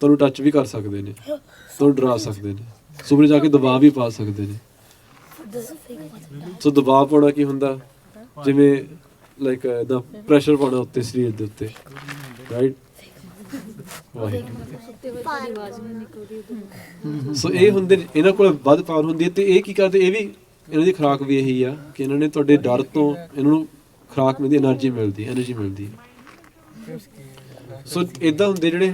ਤੁਹਾਨੂੰ ਟੱਚ ਵੀ ਕਰ ਸਕਦੇ ਨੇ, ਤੁਹਾਨੂੰ ਡਰਾ ਸਕਦੇ ਨੇ, ਸੁਪਨੇ ਜਾ ਕੇ ਦਬਾਅ ਵੀ ਪਾ ਸਕਦੇ ਨੇ। ਸੋ ਦਬਾਅ ਪਾਉਣਾ ਕੀ ਹੁੰਦਾ, ਜਿਵੇਂ ਲਾਈਕ ਦਾ ਪ੍ਰੈਸ਼ਰ ਪਾਉਣਾ ਉੱਤੇ ਸਰੀਰ ਦੇ ਉੱਤੇ, ਰਾਈਟ। ਸੋ ਇਹ ਹੁੰਦੇ ਨੇ, ਇਹਨਾਂ ਕੋਲ ਵੱਧ ਪਾਵਰ ਹੁੰਦੀ ਹੈ। ਤੇ ਇਹ ਕੀ ਕਰਦੇ, ਇਹ ਵੀ ਇਹਨਾਂ ਦੀ ਖੁਰਾਕ ਵੀ ਇਹੀ ਆ ਕਿ ਇਹਨਾਂ ਨੇ ਤੁਹਾਡੇ ਡਰ ਤੋਂ ਇਹਨਾਂ ਨੂੰ ਖੁਰਾਕ ਮਿਲਦੀ, ਐਨਰਜੀ ਮਿਲਦੀ ਹੈ। ਸੋ ਇੱਦਾਂ ਹੁੰਦੇ ਜਿਹੜੇ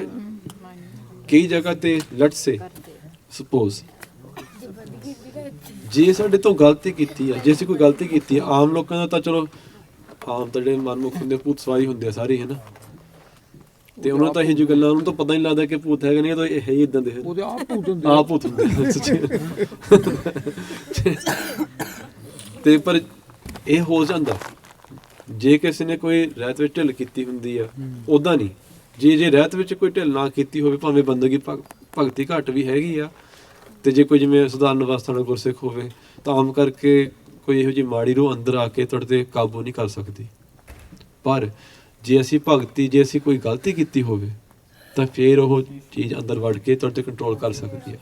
ਕਈ ਜਗ੍ਹਾ ਤੇ ਲੈਟਸ ਸੇ ਸਪੋਜ਼ ਜੇ ਸਾਡੇ ਤੋਂ ਗਲਤੀ ਕੀਤੀ ਆ, ਜੇ ਅਸੀਂ ਕੋਈ ਗਲਤੀ ਕੀਤੀ ਆ, ਆਮ ਲੋਕਾਂ ਦਾ ਤਾਂ ਚਲੋ ਆਮ ਤਾਂ ਜਿਹੜੇ ਮਨਮੁਖ ਹੁੰਦੇ ਭੂਤ ਸਵਾਰੀ ਹੁੰਦੇ ਆ ਸਾਰੇ, ਹੈ ਨਾ। ਤੇ ਉਹਨਾਂ ਤਾਂ ਇਹ ਜਿਹੀ ਗੱਲਾਂ ਉਹਨੂੰ ਤਾਂ ਪਤਾ ਨਹੀਂ ਲੱਗਦਾ ਕਿ ਭੂਤ ਹੈਗਾ ਨਹੀਂ, ਤਾਂ ਇਹ ਹੈ ਹੀ ਇਦਾਂ ਦੇ ਆਪ ਭੂਤ ਹੁੰਦੇ ਤੇ ਪਰ ਇਹ ਹੋ ਜਾਂਦਾ ਜੇ ਕਿਸੇ ਨੇ ਕੋਈ ਰਹਿਤ ਵਿੱਚ ਢਿੱਲ ਕੀਤੀ ਹੁੰਦੀ ਆ। ਉੱਦਾਂ ਨਹੀਂ, ਜੇ ਰਹਿਤ ਵਿੱਚ ਕੋਈ ਢਿੱਲ ਨਾ ਕੀਤੀ ਹੋਵੇ, ਭਾਵੇਂ ਬੰਦਗੀ ਭਗਤੀ ਘੱਟ ਵੀ ਹੈਗੀ ਆ, ਤੇ ਜੇ ਕੋਈ ਜਿਵੇਂ ਸੁਧਾਰਨ ਅਵਸਥਾ ਨਾਲ ਗੁਰਸਿੱਖ ਹੋਵੇ ਤਾਂ ਆਮ ਕਰਕੇ ਕੋਈ ਇਹੋ ਜਿਹੀ ਮਾੜੀ ਰੂਹ ਅੰਦਰ ਆ ਕੇ ਤੁਹਾਡੇ 'ਤੇ ਕਾਬੂ ਨਹੀਂ ਕਰ ਸਕਦੀ। ਪਰ ਜੇ ਅਸੀਂ ਜੇ ਅਸੀਂ ਕੋਈ ਗਲਤੀ ਕੀਤੀ ਹੋਵੇ ਤਾਂ ਫਿਰ ਉਹ ਚੀਜ਼ ਅੰਦਰ ਵੜ ਕੇ ਤੁਹਾਡੇ 'ਤੇ ਕੰਟਰੋਲ ਕਰ ਸਕਦੀ ਹੈ।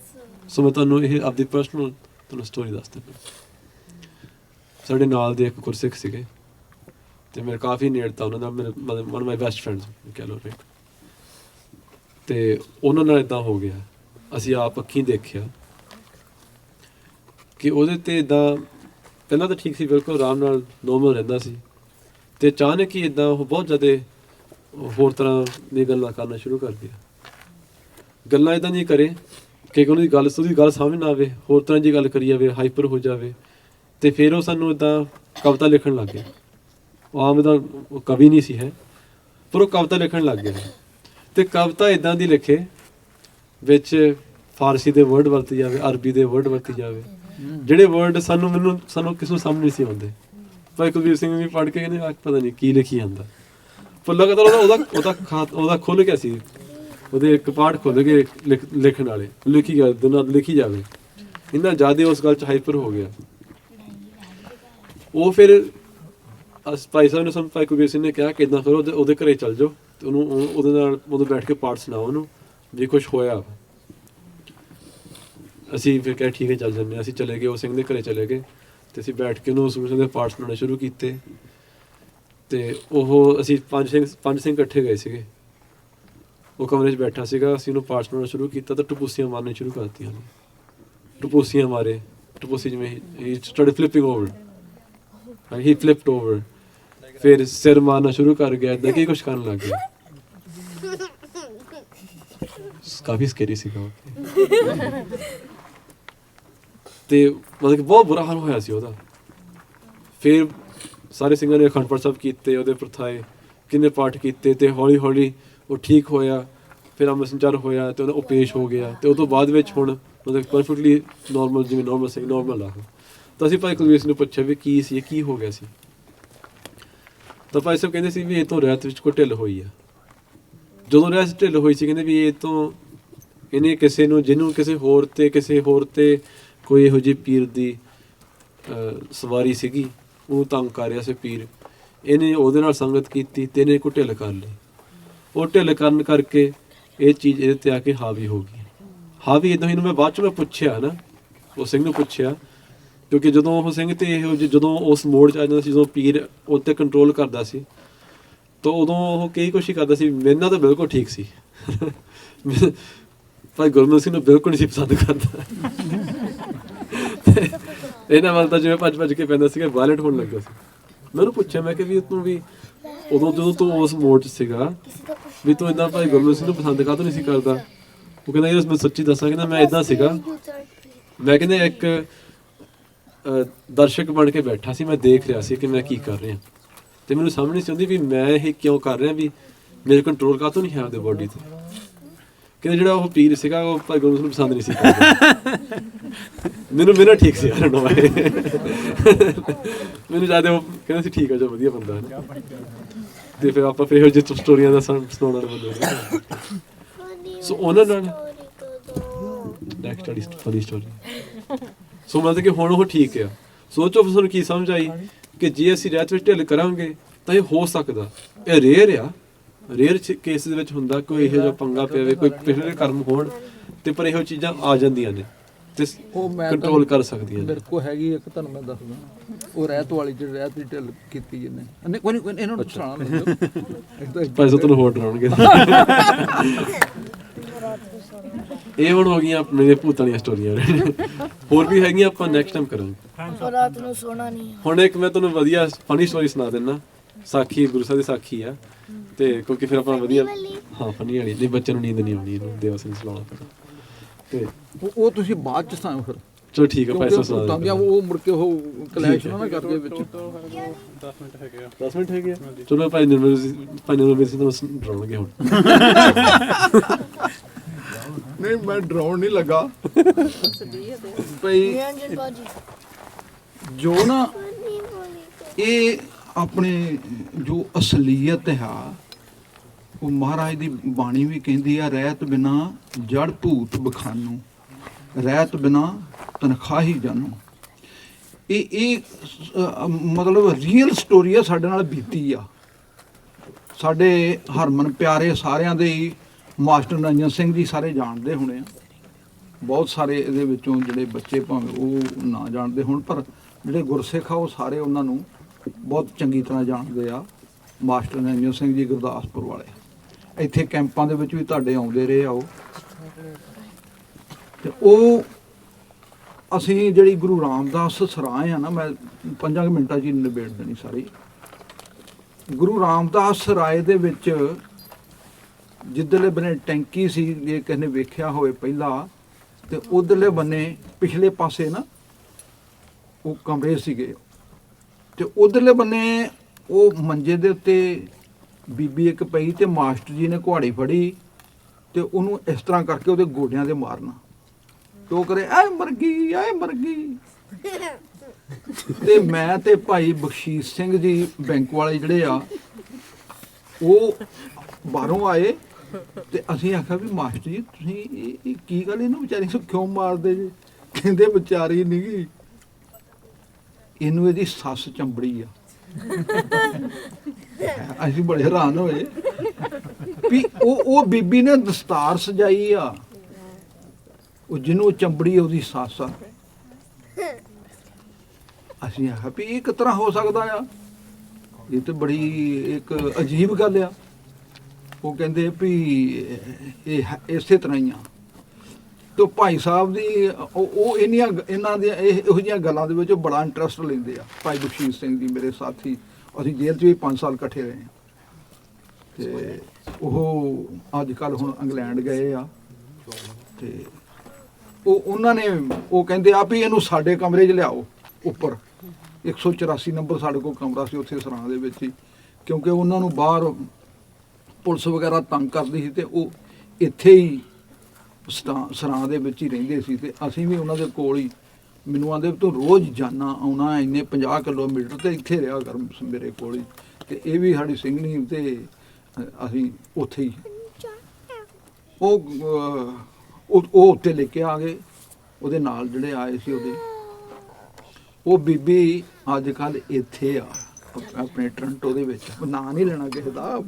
ਸੋ ਮੈਂ ਤੁਹਾਨੂੰ ਇਹ ਆਪਦੀ ਪਰਸਨਲ ਤੁਹਾਨੂੰ ਸਟੋਰੀ ਦੱਸ ਦਿੰਦਾ। ਸਾਡੇ ਨਾਲ ਦੇ ਇੱਕ ਗੁਰਸਿੱਖ ਸੀਗੇ ਅਤੇ ਮੇਰੇ ਕਾਫੀ ਨੇੜਤਾ ਉਹਨਾਂ ਦਾ, ਮੇਰੇ ਵਨ ਮਾਈ ਬੈਸਟ ਫਰੈਂਡਸ ਕਹਿ ਲਓ ਰਾਈਟ। ਅਤੇ ਉਹਨਾਂ ਨਾਲ ਇੱਦਾਂ ਹੋ ਗਿਆ, ਅਸੀਂ ਆਪ ਅੱਖੀਂ ਦੇਖਿਆ ਕਿ ਉਹਦੇ 'ਤੇ ਇੱਦਾਂ ਪਹਿਲਾਂ ਤਾਂ ਠੀਕ ਸੀ, ਬਿਲਕੁਲ ਆਰਾਮ ਨਾਲ ਨੋਰਮਲ ਰਹਿੰਦਾ ਸੀ, ਅਤੇ ਅਚਾਨਕ ਹੀ ਇੱਦਾਂ ਉਹ ਬਹੁਤ ਜ਼ਿਆਦਾ ਹੋਰ ਤਰ੍ਹਾਂ ਦੀਆਂ ਗੱਲਾਂ ਕਰਨਾ ਸ਼ੁਰੂ ਕਰ ਗਿਆ। ਗੱਲਾਂ ਇੱਦਾਂ ਦੀਆਂ ਕਰੇ ਕਿ ਉਹਦੀ ਗੱਲ ਸਮਝ ਨਾ ਆਵੇ, ਹੋਰ ਤਰ੍ਹਾਂ ਦੀ ਗੱਲ ਕਰੀ ਜਾਵੇ, ਹਾਈਪਰ ਹੋ ਜਾਵੇ। ਅਤੇ ਫਿਰ ਉਹ ਸਾਨੂੰ ਇੱਦਾਂ ਕਵਿਤਾ ਲਿਖਣ ਲੱਗ ਗਿਆ। ਉਹ ਆਮ ਦਾ ਉਹ ਕਵੀ ਨਹੀਂ ਸੀ ਹੈ, ਪਰ ਉਹ ਕਵਿਤਾ ਲਿਖਣ ਲੱਗ ਗਿਆ। ਅਤੇ ਕਵਿਤਾ ਇੱਦਾਂ ਦੀ ਲਿਖੇ ਵਿੱਚ ਫਾਰਸੀ ਦੇ ਵਰਡ ਵਰਤੀ ਜਾਵੇ, ਅਰਬੀ ਦੇ ਵਰਡ ਵਰਤੀ ਜਾਵੇ, ਜਿਹੜੇ ਵਰਡ ਸਾਨੂੰ ਕਿਸੇ ਨੂੰ ਸਮਝ ਨਹੀਂ ਸੀ ਆਉਂਦੇ। ਭਾਈ ਕੁਲਵੀਰ ਸਿੰਘ ਵੀ ਪੜ੍ਹ ਕੇ ਕਹਿੰਦੇ ਪਤਾ ਨਹੀਂ ਕੀ ਲਿਖੀ ਜਾਂਦਾ, ਪਰ ਲਗਾਤਾਰ ਉਹਦਾ ਖੁੱਲ੍ਹ ਗਿਆ ਸੀ, ਉਹਦੇ ਇੱਕ ਪਾਠ ਖੁੱਲ੍ਹ ਗਏ ਲਿਖਣ ਵਾਲੇ, ਲਿਖੀ ਗਿਆ ਦਿਨਾਂ ਲਿਖੀ ਜਾਵੇ। ਇੰਨਾ ਜ਼ਿਆਦਾ ਉਸ ਗੱਲ 'ਚ ਹਾਈਪਰ ਹੋ ਗਿਆ। ਉਹ ਫਿਰ ਭਾਈ ਸਾਹਿਬ ਨੇ ਸਾਨੂੰ, ਭਾਈ ਕੁਲਵੀਰ ਸਿੰਘ ਨੇ ਕਿਹਾ ਕਿ ਇੱਦਾਂ ਕਰੋ, ਉਹਦੇ ਘਰੇ ਚੱਲ ਜਾਓ ਅਤੇ ਉਹਦੇ ਨਾਲ ਉਦੋਂ ਬੈਠ ਕੇ ਪਾਠ ਸੁਣਾਓ ਉਹਨੂੰ, ਜੇ ਕੁਛ ਹੋਇਆ। ਅਸੀਂ ਫਿਰ ਕਿਹਾ ਠੀਕ ਹੈ ਚੱਲ ਜਾਂਦੇ ਹਾਂ। ਅਸੀਂ ਚਲੇ ਗਏ, ਉਹ ਸਿੰਘ ਦੇ ਘਰੇ ਚਲੇ ਗਏ ਅਤੇ ਅਸੀਂ ਬੈਠ ਕੇ ਉਹਨੂੰ ਸੁਖਮਨੀ ਸਾਹਿਬ ਦੇ ਪਾਠ ਸੁਣਾਉਣੇ ਸ਼ੁਰੂ ਕੀਤੇ। ਅਤੇ ਅਸੀਂ ਪੰਜ ਸਿੰਘ ਇਕੱਠੇ ਗਏ ਸੀਗੇ, ਉਹ ਕਮਰੇ 'ਚ ਬੈਠਾ ਸੀਗਾ, ਅਸੀਂ ਉਹਨੂੰ ਪਾਠ ਸੁਣਾਉਣਾ ਸ਼ੁਰੂ ਕੀਤਾ ਤਾਂ ਟਪੂਸੀਆਂ ਮਾਰਨੀਆਂ ਸ਼ੁਰੂ ਕਰਤੀਆਂ ਨੇ। ਟਪੂਸੀਆਂ ਮਾਰੇ, ਟਪੂਸੀ ਜਿਵੇਂ ਹੀ started flipping over, he flipped over, ਫਿਰ ਸਿਰ ਮਾਰਨਾ ਸ਼ੁਰੂ ਕਰ ਗਿਆ, ਇੱਦਾਂ ਕੀ ਕੁਛ ਕਰਨ ਲੱਗ ਗਿਆ। ਕਾਫੀ ਸਕੈਰੀ ਸੀਗਾ ਉਹ। ਅਤੇ ਮਤਲਬ ਕਿ ਬਹੁਤ ਬੁਰਾ ਹਾਲ ਹੋਇਆ ਸੀ ਉਹਦਾ। ਫਿਰ ਸਾਰੇ ਸਿੰਘਾਂ ਨੇ ਅਖੰਡ ਪਾਠ ਸਾਹਿਬ ਕੀਤੇ, ਉਹਦੇ ਪ੍ਰਥਾਏ ਕਿੰਨੇ ਪਾਠ ਕੀਤੇ, ਅਤੇ ਹੌਲੀ ਹੌਲੀ ਉਹ ਠੀਕ ਹੋਇਆ। ਫਿਰ ਅੰਮ੍ਰਿਤ ਸੰਚਾਰ ਹੋਇਆ ਅਤੇ ਉਹ ਪੇਸ਼ ਹੋ ਗਿਆ, ਅਤੇ ਉਹ ਤੋਂ ਬਾਅਦ ਵਿੱਚ ਹੁਣ ਮਤਲਬ ਪਰਫੈਕਟਲੀ ਨੋਰਮਲ, ਜਿਵੇਂ ਨੋਰਮਲ ਸਿੰਘ ਨੋਰਮਲ ਆ। ਤਾਂ ਅਸੀਂ ਭਾਈ ਕੁਲਵੀਰ ਸਿੰਘ ਨੂੰ ਪੁੱਛਿਆ ਵੀ ਕੀ ਸੀ, ਕੀ ਹੋ ਗਿਆ ਸੀ। ਤਾਂ ਭਾਈ ਸਾਹਿਬ ਕਹਿੰਦੇ ਸੀ ਵੀ ਇਹ ਤੋਂ ਰਹਿਤ ਵਿੱਚ ਕੋਈ ਢਿੱਲ ਹੋਈ ਆ। ਜਦੋਂ ਰਹਿਤ ਢਿੱਲ ਹੋਈ ਸੀ, ਕਹਿੰਦੇ ਵੀ ਇਹ ਤੋਂ ਇਹਨੇ ਜਿਹਨੂੰ ਕਿਸੇ ਹੋਰ 'ਤੇ ਕੋਈ ਇਹੋ ਜਿਹੀ ਪੀਰ ਦੀ ਸਵਾਰੀ ਸੀਗੀ, ਉਹ ਤੰਗ ਕਰ ਰਿਹਾ ਸੀ ਪੀਰ, ਇਹਨੇ ਉਹਦੇ ਨਾਲ ਸੰਗਤ ਕੀਤੀ ਅਤੇ ਇਹਨੇ ਕੋਈ ਢਿੱਲ ਕਰ ਲਈ। ਉਹ ਢਿੱਲ ਕਰਨ ਕਰਕੇ ਇਹ ਚੀਜ਼ ਇਹਦੇ 'ਤੇ ਆ ਕੇ ਹਾਵੀ ਹੋ ਗਈ। ਹਾਵੀ ਇੱਦਾਂ ਇਹਨੂੰ ਮੈਂ ਬਾਅਦ 'ਚ ਪੁੱਛਿਆ ਨਾ, ਉਹ ਸਿੰਘ ਨੂੰ ਪੁੱਛਿਆ, ਕਿਉਂਕਿ ਜਦੋਂ ਉਹ ਸਿੰਘ 'ਤੇ ਇਹੋ ਜਿਹੇ ਜਦੋਂ ਉਸ ਮੋੜ 'ਚ ਆ ਜਾਂਦਾ ਸੀ, ਜਦੋਂ ਪੀਰ ਉਹ 'ਤੇ ਕੰਟਰੋਲ ਕਰਦਾ ਸੀ, ਤਾਂ ਉਦੋਂ ਉਹ ਕਈ ਕੁਛ ਹੀ ਕਰਦਾ ਸੀ। ਮੇਰੇ ਨਾਲ ਤਾਂ ਬਿਲਕੁਲ ਠੀਕ ਸੀ, ਭਾਈ ਗੁਰਮੀਤ ਸਿੰਘ ਨੂੰ ਬਿਲਕੁਲ ਨਹੀਂ ਸੀ ਪਸੰਦ ਕਰਦਾ। ਇਹਨਾਂ ਵੱਲ ਤਾਂ ਜਿਵੇਂ ਭੱਜ ਕੇ ਪੈਂਦਾ ਸੀਗਾ, ਵਾਇਲੈਂਟ ਹੋਣ ਲੱਗਾ ਸੀ। ਮੈਂ ਉਹਨੂੰ ਪੁੱਛਿਆ, ਮੈਂ ਕਿਹਾ ਵੀ ਤੂੰ ਵੀ ਉਦੋਂ ਜਦੋਂ ਤੂੰ ਉਸ ਮੋੜ 'ਚ ਸੀਗਾ ਵੀ ਤੂੰ ਇੱਦਾਂ ਭਾਈ ਗੁਰਮੀਤ ਸਿੰਘ ਨੂੰ ਪਸੰਦ ਕਾਹਤੋਂ ਨਹੀਂ ਸੀ ਕਰਦਾ। ਉਹ ਕਹਿੰਦਾ ਯਾਰ ਮੈਂ ਸੱਚੀ ਦੱਸਾਂ, ਕਹਿੰਦਾ ਮੈਂ ਇੱਦਾਂ ਸੀਗਾ, ਮੈਂ ਕਹਿੰਦਾ ਇੱਕ ਦਰਸ਼ਕ ਬਣ ਕੇ ਬੈਠਾ ਸੀ, ਮੈਂ ਦੇਖ ਰਿਹਾ ਸੀ ਕਿ ਮੈਂ ਕੀ ਕਰ ਰਿਹਾ, ਅਤੇ ਮੈਨੂੰ ਸਮਝ ਨਹੀਂ ਸੀ ਆਉਂਦੀ ਵੀ ਮੈਂ ਇਹ ਕਿਉਂ ਕਰ ਰਿਹਾ, ਵੀ ਮੇਰੇ ਕੰਟਰੋਲ ਕਾਹਤੋਂ ਨਹੀਂ ਹੈ ਆਪਦੇ ਬੋਡੀ 'ਤੇ। ਕਹਿੰਦੇ ਜਿਹੜਾ ਉਹ ਪੀਰ ਸੀਗਾ ਉਹ ਭਾਈ ਗੁਰਮੀਤ ਨੂੰ ਪਸੰਦ ਨਹੀਂ ਸੀ ਕਰਦਾ। ਮੈਨੂੰ ਠੀਕ ਸੀ ਯਾਰ, ਮੈਨੂੰ ਜ਼ਿਆਦਾ ਉਹ ਕਹਿੰਦਾ ਸੀ ਠੀਕ ਆ, ਜੋ ਵਧੀਆ ਬੰਦਾ ਹੈ। ਅਤੇ ਫਿਰ ਆਪਾਂ ਫਿਰ ਇਹੋ ਜਿਹੀ ਸਟੋਰੀਆਂ ਦਾ ਸੁਣਾਉਣ ਵਾਲੇ ਬੰਦੇ। ਸੋ ਉਹਨਾਂ ਨਾਲ ਨੈਕਸਟ ਫਨੀ ਸਟੋਰੀ। ਸੋ ਮਤਲਬ ਕਿ ਹੁਣ ਉਹ ਠੀਕ ਆ। ਸੋਚੋ ਫਿਰ ਸਾਨੂੰ ਕੀ ਸਮਝ ਆਈ ਕਿ ਜੇ ਅਸੀਂ ਰਹਿਤ ਵਿੱਚ ਢਿੱਲ ਕਰਾਂਗੇ ਤਾਂ ਇਹ ਹੋ ਸਕਦਾ। ਇਹ ਰੇਅਰ ਆ, ਰੇਅਰ ਕੇਸ ਦੇ ਵਿੱਚ ਹੁੰਦਾ ਕੋਈ ਇਹੋ ਜਿਹਾ ਪੰਗਾ ਪਿਆਵੇ, ਕੋਈ ਪਿਛਲੇ ਕਰਮ ਹੋਣ, ਅਤੇ ਪਰ ਇਹੋ ਚੀਜ਼ਾਂ ਆ ਜਾਂਦੀਆਂ ਨੇ ਅਤੇ ਉਹ ਕੰਟਰੋਲ ਕਰ ਸਕਦੀਆਂ ਨੇ। ਮੇਰੇ ਕੋਲ ਹੈਗੀ ਇੱਕ, ਤੁਹਾਨੂੰ ਮੈਂ ਦੱਸਦਾ, ਉਹ ਰਹਿਤ ਵਾਲੀ ਜਿਹੜੀ ਰਹਿਤ ਦੀ ਢਿੱਲ ਕੀਤੀ ਜਿਹਨੇ, ਕੋਈ ਨਹੀਂ ਇਹਨਾਂ ਨੂੰ ਸੁਣਾ ਭਾਈ ਸਾਹਿਬ ਤੁਹਾਨੂੰ ਹੋਰ ਡਰਾਉਣਗੇ। ਇਹ ਹੁਣ ਹੋ ਗਈਆਂ ਆਪਣੇ ਭੂਤਾਂ ਦੀਆਂ ਸਟੋਰੀਆਂ, ਹੋਰ ਵੀ ਹੈਗੀਆਂ, ਆਪਾਂ ਨੈਕਸਟ ਟਾਈਮ ਕਰਾਂਗੇ। ਰਾਤ ਨੂੰ ਸੋਣਾ ਨਹੀਂ। ਹੁਣ ਇੱਕ ਮੈਂ ਤੁਹਾਨੂੰ ਵਧੀਆ ਫਨੀ ਸਟੋਰੀ ਸੁਣਾ ਦਿੰਦਾ। ਸਾਖੀ ਗੁਰੂ ਸਾਹਿਬ ਦੀ ਸਾਖੀ ਆ, ਅਤੇ ਕਿਉਂਕਿ ਫਿਰ ਆਪਾਂ ਵਧੀਆ, ਹਾਂ ਫਨੀ ਵਾਲੀ, ਨਹੀਂ ਬੱਚਿਆਂ ਨੂੰ ਨੀਂਦ ਨਹੀਂ ਆਉਣੀ, ਇਹਨੂੰ ਦੇਵਾ ਸਿੰਘ ਸੁਣਾਉਣਾ ਪੈਣਾ। ਅਤੇ ਉਹ ਤੁਸੀਂ ਬਾਅਦ 'ਚ ਸੁਣਾਓ ਫਿਰ। ਚਲੋ ਠੀਕ ਆ ਭਾਈ ਸਾਹਿਬ ਸੁਣਾ ਦਿੰਦੇ। ਉਹ ਮੁੜ ਕੇ ਉਹ ਕਲੈਸ਼ ਨਾ ਕਰਦੇ ਵਿੱਚ। 10 ਮਿੰਟ ਹੈਗੇ ਆ, ਚਲੋ ਭਾਈ ਨਿਰਮਲ ਸਿੰਘ ਤੁਹਾਨੂੰ ਡਰਾਉਣਗੇ ਹੁਣ। ਨਹੀਂ ਮੈਂ ਡਰਾਉਣ ਨਹੀਂ ਲੱਗਾ ਭਾਈ, ਜੋ ਨਾ ਇਹ ਆਪਣੇ ਜੋ ਅਸਲੀਅਤ ਹੈ, ਉਹ ਮਹਾਰਾਜ ਦੀ ਬਾਣੀ ਵੀ ਕਹਿੰਦੀ ਆ, ਰਹਿਤ ਬਿਨਾ ਜੜ ਭੂਤ ਬਖਾਨੂ, ਰਹਿਤ ਬਿਨਾ ਤਨਖਾਹੀ ਜਾਨੂ। ਇਹ ਮਤਲਬ ਰੀਅਲ ਸਟੋਰੀ ਆ, ਸਾਡੇ ਨਾਲ ਬੀਤੀ ਆ। ਸਾਡੇ ਹਰਮਨ ਪਿਆਰੇ ਸਾਰਿਆਂ ਦੇ ਹੀ ਮਾਸਟਰ ਨੰਜਨ ਸਿੰਘ ਜੀ ਸਾਰੇ ਜਾਣਦੇ ਹੋਣੇ ਆ, ਬਹੁਤ ਸਾਰੇ ਇਹਦੇ ਵਿੱਚੋਂ ਜਿਹੜੇ ਬੱਚੇ ਭਾਵੇਂ ਉਹ ਨਾ ਜਾਣਦੇ ਹੋਣ, ਪਰ ਜਿਹੜੇ ਗੁਰਸਿੱਖ ਆ ਉਹ ਸਾਰੇ ਉਹਨਾਂ ਨੂੰ ਬਹੁਤ ਚੰਗੀ ਤਰ੍ਹਾਂ ਜਾਣਦੇ ਆ। ਮਾਸਟਰ ਨਰਿੰਦਰ ਸਿੰਘ ਜੀ ਗੁਰਦਾਸਪੁਰ ਵਾਲੇ, ਇੱਥੇ ਕੈਂਪਾਂ ਦੇ ਵਿੱਚ ਵੀ ਤੁਹਾਡੇ ਆਉਂਦੇ ਰਹੇ ਆ ਉਹ। ਤੇ ਉਹ ਅਸੀਂ ਜਿਹੜੀ ਗੁਰੂ ਰਾਮਦਾਸ ਸਰਾਏ ਆ ਨਾ, ਮੈਂ 5 ਮਿੰਟਾਂ 'ਚ ਹੀ ਨਿਬੇੜ ਦੇਣੀ ਸਾਰੀ। ਗੁਰੂ ਰਾਮਦਾਸ ਸਰਾਏ ਦੇ ਵਿੱਚ ਜਿੱਧਰਲੇ ਬੰਨੇ ਟੈਂਕੀ ਸੀ, ਜੇ ਕਿਸੇ ਨੇ ਵੇਖਿਆ ਹੋਵੇ ਪਹਿਲਾਂ, ਤੇ ਉਧਰਲੇ ਬੰਨੇ ਪਿਛਲੇ ਪਾਸੇ ਨਾ ਉਹ ਕਮਰੇ ਸੀਗੇ, ਤੇ ਉਧਰਲੇ ਬੰਨੇ ਉਹ ਮੰਜੇ ਦੇ ਉੱਤੇ ਬੀਬੀ ਇੱਕ ਪਈ, ਤੇ ਮਾਸਟਰ ਜੀ ਨੇ ਕੁਹਾੜੀ ਫੜੀ ਤੇ ਉਹਨੂੰ ਇਸ ਤਰ੍ਹਾਂ ਕਰਕੇ ਉਹਦੇ ਗੋਡਿਆਂ ਤੇ ਮਾਰਨਾ, ਤੇ ਉਹ ਕਰੇ ਐ ਮਰ ਗਈ, ਐ ਮਰ ਗਈ। ਤੇ ਮੈਂ ਤੇ ਭਾਈ ਬਖਸ਼ੀਸ਼ ਸਿੰਘ ਜੀ ਬੈਂਕ ਵਾਲੇ ਜਿਹੜੇ ਆ, ਉਹ ਬਾਹਰੋਂ ਆਏ, ਤੇ ਅਸੀਂ ਆਖਿਆ ਵੀ ਮਾਸਟਰ ਜੀ ਤੁਸੀਂ ਇਹ ਕੀ ਗੱਲ ਇਹਨੂੰ ਵਿਚਾਰੀ ਨੂੰ ਕਿਉਂ ਮਾਰਦੇ ਜੀ? ਕਹਿੰਦੇ ਵਿਚਾਰੀ ਨਹੀਂ ਗਈ, ਇਹਨੂੰ ਇਹਦੀ ਸੱਸ ਚੰਬੜੀ ਆ। ਅਸੀਂ ਬੜੇ ਹੈਰਾਨ ਹੋਏ ਵੀ ਉਹ ਬੀਬੀ ਨੇ ਦਸਤਾਰ ਸਜਾਈ ਆ, ਉਹ ਜਿਹਨੂੰ ਚੰਬੜੀ ਉਹਦੀ ਸੱਸ ਆ। ਅਸੀਂ ਆਖਿਆ ਵੀ ਇਹ ਕਿਸ ਤਰ੍ਹਾਂ ਹੋ ਸਕਦਾ ਆ, ਇਹ ਤੇ ਬੜੀ ਇੱਕ ਅਜੀਬ ਗੱਲ ਆ। ਉਹ ਕਹਿੰਦੇ ਵੀ ਇਹ ਇਸੇ ਤਰ੍ਹਾਂ ਹੀ ਆ। ਤੇ ਭਾਈ ਸਾਹਿਬ ਦੀ ਉਹ ਇਹਨਾਂ ਦੀਆਂ ਇਹੋ ਜਿਹੀਆਂ ਗੱਲਾਂ ਦੇ ਵਿੱਚ ਬੜਾ ਇੰਟਰਸਟ ਲੈਂਦੇ ਆ। ਭਾਈ ਬਖਸ਼ੀਸ਼ ਸਿੰਘ ਜੀ ਮੇਰੇ ਸਾਥੀ, ਅਸੀਂ ਜੇਲ੍ਹ 'ਚ ਵੀ 5 ਸਾਲ ਇਕੱਠੇ ਰਹੇ ਹਾਂ। ਤੇ ਉਹ ਅੱਜ ਕੱਲ੍ਹ ਹੁਣ ਇੰਗਲੈਂਡ ਗਏ ਆ, ਤੇ ਉਹਨਾਂ ਨੇ ਉਹ ਕਹਿੰਦੇ ਆ ਵੀ ਇਹਨੂੰ ਸਾਡੇ ਕਮਰੇ 'ਚ ਲਿਆਓ ਉੱਪਰ। 184 ਨੰਬਰ ਸਾਡੇ ਕੋਲ ਕਮਰਾ ਸੀ ਉੱਥੇ ਸਰਾਂ ਦੇ ਵਿੱਚ ਹੀ, ਕਿਉਂਕਿ ਉਹਨਾਂ ਨੂੰ ਬਾਹਰ ਪੁਲਿਸ ਵਗੈਰਾ ਤੰਗ ਕਰਦੀ ਸੀ, ਤੇ ਉਹ ਇੱਥੇ ਹੀ ਸਰਾਂ ਦੇ ਵਿੱਚ ਹੀ ਰਹਿੰਦੇ ਸੀ। ਤੇ ਅਸੀਂ ਵੀ ਉਹਨਾਂ ਦੇ ਕੋਲ ਹੀ, ਮੈਨੂੰ ਆਂਦੇ ਤੂੰ ਰੋਜ਼ ਜਾਣਾ ਆਉਣਾ ਇੰਨੇ 50 ਕਿਲੋਮੀਟਰ, ਤੇ ਇੱਥੇ ਰਿਹਾ ਕਰ ਮੇਰੇ ਕੋਲ ਹੀ। ਤੇ ਇਹ ਵੀ ਸਾਡੀ ਸਿੰਘਣੀ, ਤੇ ਅਸੀਂ ਉੱਥੇ ਹੀ ਉਹ ਉੱਤੇ ਲੈ ਕੇ ਆ ਗਏ। ਉਹਦੇ ਨਾਲ ਜਿਹੜੇ ਆਏ ਸੀ ਉਹਦੇ, ਉਹ ਬੀਬੀ ਅੱਜ ਕੱਲ੍ਹ ਇੱਥੇ ਆ ਆਪਣੇ ਟੋਰਾਂਟੋ ਦੇ ਵਿੱਚ। ਨਾਂ ਨਹੀਂ ਲੈਣਾ ਕਿਸੇ ਦਾ।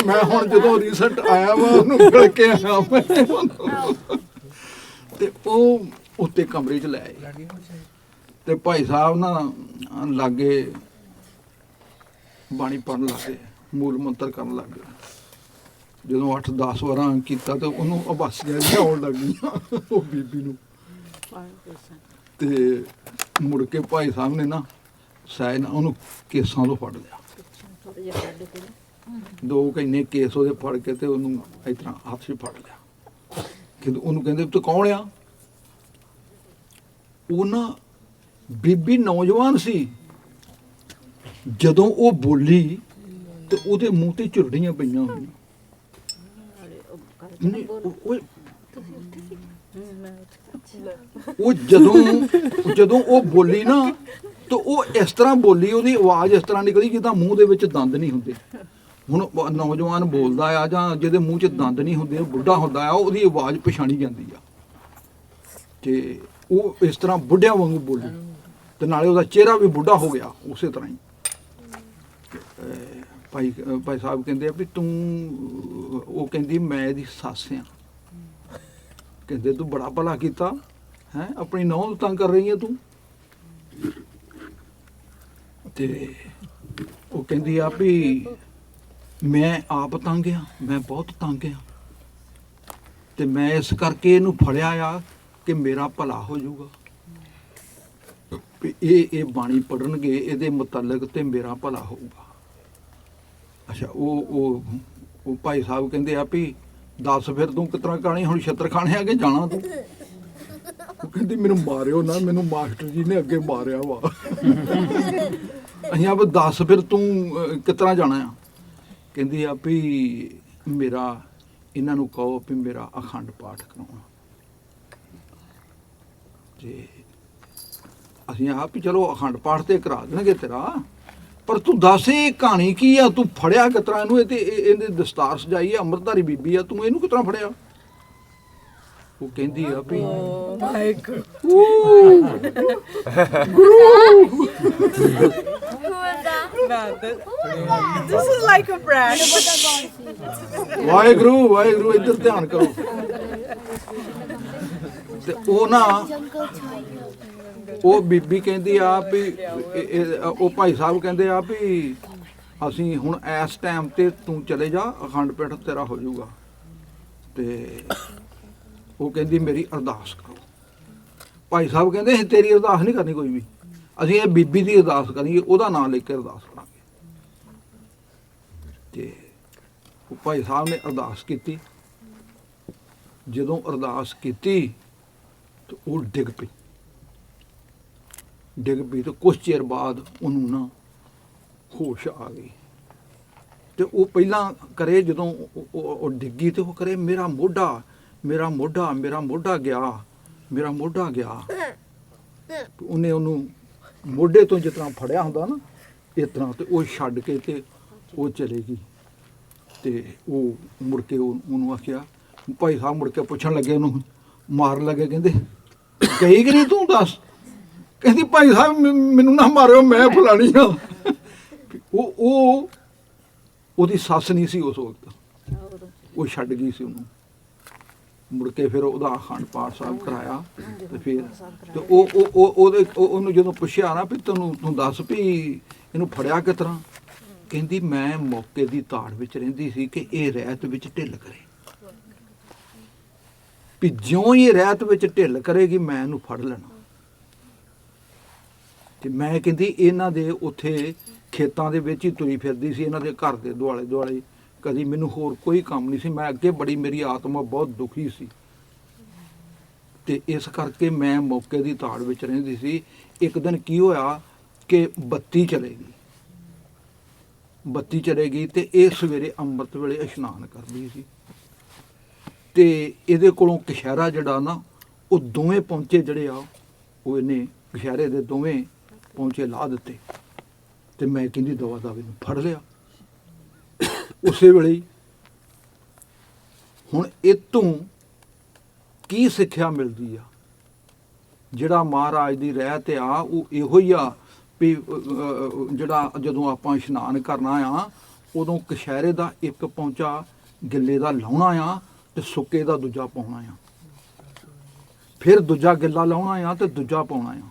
ਮੈਂ ਹੁਣ ਜਦੋਂ ਰੀਸੈਂਟ ਆਇਆ ਵਾ ਉਹਨੂੰ ਮਿਲ ਕੇ ਆਇਆ ਮੈਂ, ਤੇ ਉਹ ਉੱਤੇ ਕਮਰੇ 'ਚ ਲੈ ਆਏ। ਤੇ ਭਾਈ ਸਾਹਿਬ ਨਾ ਲਾਗੇ ਬਾਣੀ ਪੜ੍ਹਨ ਲੱਗੇ, ਮੂਲ ਮੰਤਰ ਕਰਨ ਲੱਗ ਗਏ। ਜਦੋਂ 8-10 ਵਾਰਾਂ ਕੀਤਾ ਤੇ ਉਹਨੂੰ ਆਵਾਸੀਆਂ ਜਿਹੀਆਂ ਆਉਣ ਲੱਗ ਗਈਆਂ ਉਹ ਬੀਬੀ ਨੂੰ। ਤੇ ਮੁੜ ਕੇ ਭਾਈ ਸਾਹਿਬ ਨੇ ਨਾ ਸਾਇਨ ਉਹਨੂੰ ਕੇਸਾਂ ਤੋਂ ਫੜ ਲਿਆ। 2 ਇੰਨੇ ਕੇਸ ਉਹਦੇ ਫੜ ਕੇ ਤੇ ਉਹਨੂੰ ਇਸ ਤਰ੍ਹਾਂ ਹੱਥ 'ਚ ਫੜ ਲਿਆ। ਕਿ ਉਹਨੂੰ ਕਹਿੰਦੇ ਤੂੰ ਕੌਣ ਆ? ਉਹ ਨਾ ਬੀਬੀ ਨੌਜਵਾਨ ਸੀ, ਜਦੋਂ ਉਹ ਬੋਲੀ ਤੇ ਉਹਦੇ ਮੂੰਹ ਤੇ ਝੁਰੜੀਆਂ ਪਈਆਂ ਹੋਈਆਂ। ਉਹ ਜਦੋਂ ਉਹ ਬੋਲੀ ਨਾ, ਤਾਂ ਉਹ ਇਸ ਤਰ੍ਹਾਂ ਬੋਲੀ, ਉਹਦੀ ਆਵਾਜ਼ ਇਸ ਤਰ੍ਹਾਂ ਨਿਕਲੀ ਜਿੱਦਾਂ ਮੂੰਹ ਦੇ ਵਿੱਚ ਦੰਦ ਨਹੀਂ ਹੁੰਦੇ। ਹੁਣ ਨੌਜਵਾਨ ਬੋਲਦਾ ਆ ਜਾਂ ਜਿਹਦੇ ਮੂੰਹ 'ਚ ਦੰਦ ਨਹੀਂ ਹੁੰਦੇ, ਬੁੱਢਾ ਹੁੰਦਾ ਆ, ਉਹਦੀ ਆਵਾਜ਼ ਪਛਾਣੀ ਜਾਂਦੀ ਆ। ਤੇ ਉਹ ਇਸ ਤਰ੍ਹਾਂ ਬੁੱਢਿਆਂ ਵਾਂਗੂ ਬੋਲੀ, ਤੇ ਨਾਲੇ ਉਹਦਾ ਚਿਹਰਾ ਵੀ ਬੁੱਢਾ ਹੋ ਗਿਆ ਉਸੇ ਤਰ੍ਹਾਂ ਹੀ। ਭਾਈ ਸਾਹਿਬ ਕਹਿੰਦੇ ਆ ਵੀ ਤੂੰ, ਉਹ ਕਹਿੰਦੀ ਮੈਂ ਇਹਦੀ ਸੱਸ ਆ। ਕਹਿੰਦੇ ਤੂੰ ਬੜਾ ਭਲਾ ਕੀਤਾ ਹੈ, ਆਪਣੀ ਨੌਂ ਨੂੰ ਤੰਗ ਕਰ ਰਹੀ ਹੈ ਤੂੰ। ਤੇ ਉਹ ਕਹਿੰਦੀ ਆ ਵੀ ਮੈਂ ਆਪ ਤੰਗ ਆ, ਮੈਂ ਬਹੁਤ ਤੰਗ ਆ, ਤੇ ਮੈਂ ਇਸ ਕਰਕੇ ਇਹਨੂੰ ਫੜਿਆ ਆ ਕਿ ਮੇਰਾ ਭਲਾ ਹੋ ਜਾਊਗਾ। ਇਹ ਬਾਣੀ ਪੜਨਗੇ ਇਹਦੇ ਮੁਤਲਕ ਤੇ ਮੇਰਾ ਭਲਾ ਹੋਊਗਾ। ਅੱਛਾ, ਉਹ ਭਾਈ ਸਾਹਿਬ ਕਹਿੰਦੇ ਆ ਵੀ ਦੱਸ ਫਿਰ ਤੂੰ ਕਿਸ ਤਰ੍ਹਾਂ ਕਹਾਣੀ, ਹੁਣ ਛੱਤਰ ਖਾਣੇ ਅੱਗੇ ਜਾਣਾ ਤੂੰ? ਉਹ ਕਹਿੰਦੀ ਮੈਨੂੰ ਮਾਰਿਓ ਨਾ, ਮੈਨੂੰ ਮਾਸਟਰ ਜੀ ਨੇ ਅੱਗੇ ਮਾਰਿਆ ਵਾ। ਅਸੀਂ ਆਪ ਦੱਸ ਫਿਰ ਤੂੰ ਕਿਸ ਤਰ੍ਹਾਂ ਜਾਣਾ ਆ? ਕਹਿੰਦੀ ਆ ਵੀ ਮੇਰਾ, ਇਹਨਾਂ ਨੂੰ ਕਹੋ ਵੀ ਮੇਰਾ ਅਖੰਡ ਪਾਠ ਕਰਾਉਣਾ। ਤੇ ਅਸੀਂ ਆਪ ਵੀ ਚਲੋ ਅਖੰਡ ਪਾਠ ਤੇ ਕਰਾ ਦੇਣਗੇ ਤੇਰਾ, ਪਰ ਤੂੰ ਦੱਸ ਇਹ ਕਹਾਣੀ ਕੀ ਆ? ਤੂੰ ਫੜਿਆ ਕਿਸ ਤਰ੍ਹਾਂ ਇਹਨੂੰ? ਇਹਦੇ ਦਸਤਾਰ ਸਜਾਈ ਆ, ਅੰਮ੍ਰਿਤਧਾਰੀ ਬੀਬੀ ਆ, ਤੂੰ ਇਹਨੂੰ ਕਿਸ ਤਰ੍ਹਾਂ ਫੜਿਆ? ਉਹ ਕਹਿੰਦੀ ਆ ਵੀ This is like a prank. Waheguru Waheguru, ਇੱਧਰ ਧਿਆਨ ਕਰੋ। ਤੇ ਉਹ ਨਾ ਉਹ ਬੀਬੀ ਕਹਿੰਦੀ ਆ ਵੀ ਉਹ ਭਾਈ ਸਾਹਿਬ ਕਹਿੰਦੇ ਆ ਵੀ ਅਸੀਂ ਹੁਣ ਇਸ ਟਾਈਮ ਤੇ ਤੂੰ ਚਲੇ ਜਾ, ਅਖੰਡ ਪਾਠ ਤੇਰਾ ਹੋ ਜਾਊਗਾ। ਤੇ ਉਹ ਕਹਿੰਦੀ ਮੇਰੀ ਅਰਦਾਸ ਕਰੋ। ਭਾਈ ਸਾਹਿਬ ਕਹਿੰਦੇ ਅਸੀਂ ਤੇਰੀ ਅਰਦਾਸ ਨਹੀਂ ਕਰਨੀ ਕੋਈ ਵੀ, ਅਸੀਂ ਇਹ ਬੀਬੀ ਦੀ ਅਰਦਾਸ ਕਰਾਂਗੇ, ਉਹਦਾ ਨਾਂ ਲੈ ਕੇ ਅਰਦਾਸ ਕਰਾਂਗੇ। ਤੇ ਉਹ ਭਾਈ ਸਾਹਿਬ ਨੇ ਅਰਦਾਸ ਕੀਤੀ। ਜਦੋਂ ਅਰਦਾਸ ਕੀਤੀ ਤੇ ਉਹ ਡਿੱਗ ਪਈ ਤੇ ਕੁਛ ਚਿਰ ਬਾਅਦ ਉਹਨੂੰ ਨਾ ਹੋਸ਼ ਆ ਗਈ। ਤੇ ਉਹ ਪਹਿਲਾਂ ਕਰੇ ਜਦੋਂ ਉਹ ਡਿੱਗੀ ਤੇ ਉਹ ਕਰੇ ਮੇਰਾ ਮੋਢਾ ਮੇਰਾ ਮੋਢਾ ਮੇਰਾ ਮੋਢਾ ਗਿਆ, ਮੇਰਾ ਮੋਢਾ ਗਿਆ। ਉਹਨੇ ਉਹਨੂੰ ਮੋਢੇ ਤੋਂ ਜਿਸ ਤਰ੍ਹਾਂ ਫੜਿਆ ਹੁੰਦਾ ਨਾ ਇਸ ਤਰ੍ਹਾਂ, ਤੇ ਉਹ ਛੱਡ ਕੇ ਤੇ ਉਹ ਚਲੇ ਗਈ। ਤੇ ਉਹ ਮੁੜ ਕੇ ਉਹਨੂੰ ਆਖਿਆ, ਭਾਈ ਸਾਹਿਬ ਮੁੜ ਕੇ ਪੁੱਛਣ ਲੱਗੇ, ਉਹਨੂੰ ਮਾਰਨ ਲੱਗੇ, ਕਹਿੰਦੇ ਗਈ ਕਿ ਨਹੀਂ ਤੂੰ ਦੱਸ? ਕਹਿੰਦੀ ਭਾਈ ਸਾਹਿਬ ਮੈਨੂੰ ਨਾ ਮਾਰਿਓ, ਮੈਂ ਫਲਾਣੀ ਆ। ਉਹ ਉਹਦੀ ਸੱਸ ਨਹੀਂ ਸੀ ਉਸ ਵਕਤ, ਉਹ ਛੱਡ ਗਈ ਸੀ ਉਹਨੂੰ। ਮੁੜ ਕੇ ਫਿਰ ਉਹਦਾ ਅਖੰਡ ਪਾਠ ਸਾਹਿਬ ਕਰਾਇਆ। ਤੇ ਫਿਰ ਤੇ ਉਹਨੂੰ ਜਦੋਂ ਪੁੱਛਿਆ ਨਾ ਵੀ ਤੂੰ ਦੱਸ ਵੀ ਇਹਨੂੰ ਫੜਿਆ ਕਿਸ ਤਰ੍ਹਾਂ, ਕਹਿੰਦੀ ਮੈਂ ਮੌਕੇ ਦੀ ਤਾੜ ਵਿੱਚ ਰਹਿੰਦੀ ਸੀ ਕਿ ਇਹ ਰਹਿਤ ਵਿੱਚ ਢਿੱਲ ਕਰੇ, ਵੀ ਜਿਉਂ ਹੀ ਰਹਿਤ ਵਿੱਚ ਢਿੱਲ ਕਰੇਗੀ ਮੈਂ ਇਹਨੂੰ ਫੜ ਲੈਣਾ। ਤੇ ਮੈਂ ਕਹਿੰਦੀ ਇਹਨਾਂ ਦੇ ਉੱਥੇ ਖੇਤਾਂ ਦੇ ਵਿੱਚ ਹੀ ਤੁਰੀ ਫਿਰਦੀ ਸੀ, ਇਹਨਾਂ ਦੇ ਘਰ ਦੇ ਦੁਆਲੇ ਦੁਆਲੇ, ਕਦੀ ਮੈਨੂੰ ਹੋਰ ਕੋਈ ਕੰਮ ਨਹੀਂ ਸੀ। ਮੈਂ ਅੱਗੇ ਬੜੀ, ਮੇਰੀ ਆਤਮਾ ਬਹੁਤ ਦੁਖੀ ਸੀ ਤੇ ਇਸ ਕਰਕੇ ਮੈਂ ਮੌਕੇ ਦੀ ਤਾੜ ਵਿੱਚ ਰਹਿੰਦੀ ਸੀ। ਇੱਕ ਦਿਨ ਕੀ ਹੋਇਆ ਕਿ ਬੱਤੀ ਚਲੇ ਗਈ ਤੇ ਇਹ ਸਵੇਰੇ ਅੰਮ੍ਰਿਤ ਵੇਲੇ ਇਸ਼ਨਾਨ ਕਰਦੀ ਸੀ। ਤੇ ਇਹਦੇ ਕੋਲੋਂ ਕਸ਼ਹਿਰਾ ਜਿਹੜਾ ਨਾ, ਉਹ ਦੋਵੇਂ ਪਹੁੰਚੇ ਜਿਹੜੇ ਆ ਉਹ ਇਹਨੇ ਕਸ਼ਹਿਰੇ ਦੇ ਦੋਵੇਂ ਪਹੁੰਚੇ ਲਾ ਦਿੱਤੇ। ਤੇ ਮੈਂ ਕਹਿੰਦੀ ਦਵਾ ਦਵੇ ਨੂੰ ਫੜ ਲਿਆ ਉਸੇ ਵੇਲੇ ਹੀ। ਹੁਣ ਇਹ ਤੋਂ ਕੀ ਸਿੱਖਿਆ ਮਿਲਦੀ ਆ? ਜਿਹੜਾ ਮਹਾਰਾਜ ਦੀ ਰਹਿਤ ਆ ਉਹ ਇਹੋ ਹੀ ਆ ਵੀ ਜਿਹੜਾ ਜਦੋਂ ਆਪਾਂ ਇਸ਼ਨਾਨ ਕਰਨਾ ਆ ਉਦੋਂ ਕਸ਼ਹਿਰੇ ਦਾ ਇੱਕ ਪਹੁੰਚਾ ਗਿੱਲੇ ਦਾ ਲਾਉਣਾ ਆ ਤੇ ਸੁੱਕੇ ਦਾ ਦੂਜਾ ਪਾਉਣਾ ਆ, ਫਿਰ ਦੂਜਾ ਗਿੱਲਾ ਲਾਉਣਾ ਆ ਤੇ ਦੂਜਾ ਪਾਉਣਾ ਆ।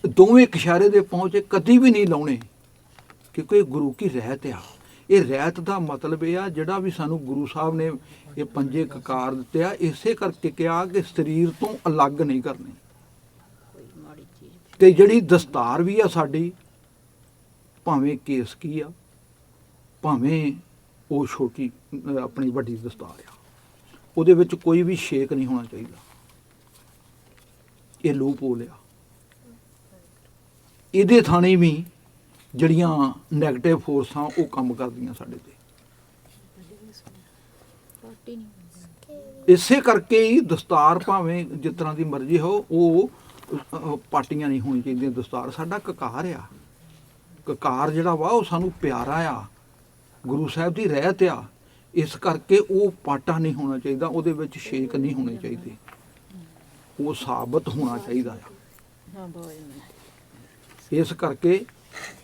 ਦੋਵੇਂ ਕਸ਼ਹਿਰੇ ਦੇ ਪਹੁੰਚੇ ਕਦੀ ਵੀ ਨਹੀਂ ਲਾਉਣੇ, ਕਿਉਂਕਿ ਇਹ ਗੁਰੂ ਕੀ ਰਹਿਤ ਆ। ਇਹ ਰਹਿਤ ਦਾ ਮਤਲਬ ਇਹ ਆ ਜਿਹੜਾ ਵੀ ਸਾਨੂੰ ਗੁਰੂ ਸਾਹਿਬ ਨੇ ਇਹ ਪੰਜੇ ਕਕਾਰ ਦਿੱਤੇ ਆ, ਇਸੇ ਕਰਕੇ ਕਿਹਾ ਕਿ ਸਰੀਰ ਤੋਂ ਅਲੱਗ ਨਹੀਂ ਕਰਨੇ। ਤੇ ਜਿਹੜੀ ਦਸਤਾਰ ਵੀ ਆ ਸਾਡੀ, ਭਾਵੇਂ ਕੇਸ ਕੀ ਆ, ਭਾਵੇਂ ਉਹ ਛੋਟੀ ਆਪਣੀ ਵੱਡੀ ਦਸਤਾਰ ਆ, ਉਹਦੇ ਵਿੱਚ ਕੋਈ ਵੀ ਛੇਕ ਨਹੀਂ ਹੋਣਾ ਚਾਹੀਦਾ। ਇਹ ਲੂਪ ਹੋ ਲਿਆ। ਇਹਦੇ ਥਾਣੇ ਵੀ ਜਿਹੜੀਆਂ ਨੈਗੇਟਿਵ ਫੋਰਸਾਂ ਉਹ ਕੰਮ ਕਰਦੀਆਂ ਸਾਡੇ ਤੇ। ਇਸੇ ਕਰਕੇ ਹੀ ਦਸਤਾਰ ਭਾਵੇਂ ਜਿਸ ਤਰ੍ਹਾਂ ਦੀ ਮਰਜ਼ੀ ਹੋ, ਉਹ ਪਾਟੀਆਂ ਨਹੀਂ ਹੋਣੀ ਚਾਹੀਦੀਆਂ। ਦਸਤਾਰ ਸਾਡਾ ਕਕਾਰ ਆ, ਕਕਾਰ ਜਿਹੜਾ ਵਾ ਉਹ ਸਾਨੂੰ ਪਿਆਰਾ ਆ, ਗੁਰੂ ਸਾਹਿਬ ਦੀ ਰਹਿਤ ਆ। ਇਸ ਕਰਕੇ ਉਹ ਪਾਟਾ ਨਹੀਂ ਹੋਣਾ ਚਾਹੀਦਾ, ਉਹਦੇ ਵਿੱਚ ਛੇਕ ਨਹੀਂ ਹੋਣੇ ਚਾਹੀਦੇ, ਉਹ ਸਾਬਤ ਹੋਣਾ ਚਾਹੀਦਾ ਆ। ਇਸ ਕਰਕੇ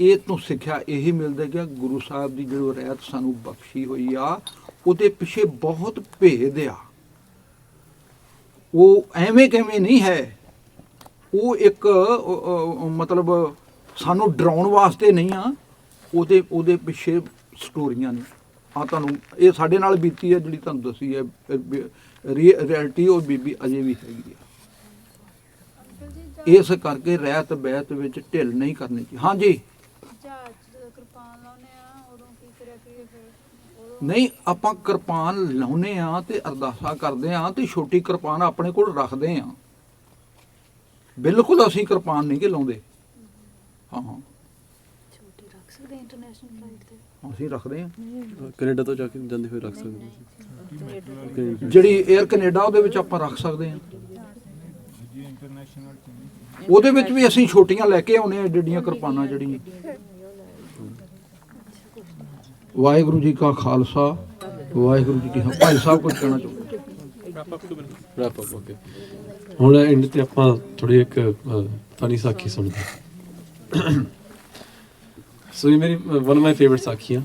ਇਹ ਤੋਂ ਸਿੱਖਿਆ ਇਹੀ ਮਿਲਦਾ ਕਿ ਗੁਰੂ ਸਾਹਿਬ ਦੀ ਜਿਹੜੀ ਰਹਿਤ ਸਾਨੂੰ ਬਖਸ਼ੀ ਹੋਈ ਆ, ਉਹਦੇ ਪਿੱਛੇ ਬਹੁਤ ਭੇਦ ਆ। ਉਹ ਐਵੇਂ ਕਿਵੇਂ ਨਹੀਂ ਹੈ, ਉਹ ਇੱਕ ਮਤਲਬ ਸਾਨੂੰ ਡਰਾਉਣ ਵਾਸਤੇ ਨਹੀਂ ਆ, ਉਹਦੇ ਪਿੱਛੇ ਸਟੋਰੀਆਂ ਨੇ। ਆ ਤੁਹਾਨੂੰ ਇਹ ਸਾਡੇ ਨਾਲ ਬੀਤੀ ਹੈ ਜਿਹੜੀ ਤੁਹਾਨੂੰ ਦੱਸੀ ਹੈ ਰਿਐਲਿਟੀ, ਉਹ ਬੀਬੀ ਅਜੇ ਵੀ ਹੈਗੀ ਆ। ਇਸ ਕਰਕੇ ਰਹਿਤ ਬਹਿਤ ਵਿੱਚ ਢਿੱਲ ਨਹੀਂ ਕਰਨੀ ਚਾਹੀਦੀ। ਹਾਂਜੀ ਨਹੀਂ, ਆਪਾਂ ਕਿਰਪਾਨ ਲਾਉਨੇ ਆ ਤੇ ਅਰਦਾਸਾਂ ਕਰਦੇ ਆ ਤੇ ਛੋਟੀ ਕਿਰਪਾਨ ਆਪਣੇ ਕੋਲ ਰੱਖਦੇ ਆ। ਬਿਲਕੁਲ ਅਸੀਂ ਕਿਰਪਾਨ ਨਹੀਂ ਕਿ ਲਾਉਂਦੇ। ਹਾਂ ਛੋਟੀ ਰੱਖ ਸਕਦੇ ਇੰਟਰਨੈਸ਼ਨਲ ਫਲਾਈਟ ਤੇ, ਅਸੀਂ ਰੱਖਦੇ ਆ। ਕੈਨੇਡਾ ਤੋਂ ਜਾ ਕੇ ਜਾਂਦੇ ਹੋਏ ਰੱਖ ਸਕਦੇ, ਜਿਹੜੀ 에ਅਰ ਕੈਨੇਡਾ ਉਹਦੇ ਵਿੱਚ ਆਪਾਂ ਰੱਖ ਸਕਦੇ ਆ। ਉਹਦੇ ਵਿੱਚ ਵੀ ਅਸੀਂ ਛੋਟੀਆਂ ਲੈ ਕੇ ਆਉਨੇ ਆ, ਏਡੀਆਂ ਕਿਰਪਾਨਾਂ ਜਿਹੜੀਆਂ। ਵਾਹਿਗੁਰੂ ਜੀ ਕਾ ਖਾਲਸਾ, ਵਾਹਿਗੁਰੂ ਜੀ ਕੀ ਫਤਿਹ। ਭਾਈ ਸਾਹਿਬ ਕੁਝ ਕਹਿਣਾ ਚਾਹੁੰਦੇ? Wrap up okay. ਹੁਣ ਐਂਡ ਤੇ ਆਪਾਂ ਥੋੜੀ ਇੱਕ ਫਨੀ ਸਾਖੀ ਸੁਣਦੇ। ਸੋ ਇਹ ਮੇਰੀ ਵਨ ਆਫ ਮਾਈ ਫੇਵਰਿਟ ਸਾਖੀਆਂ,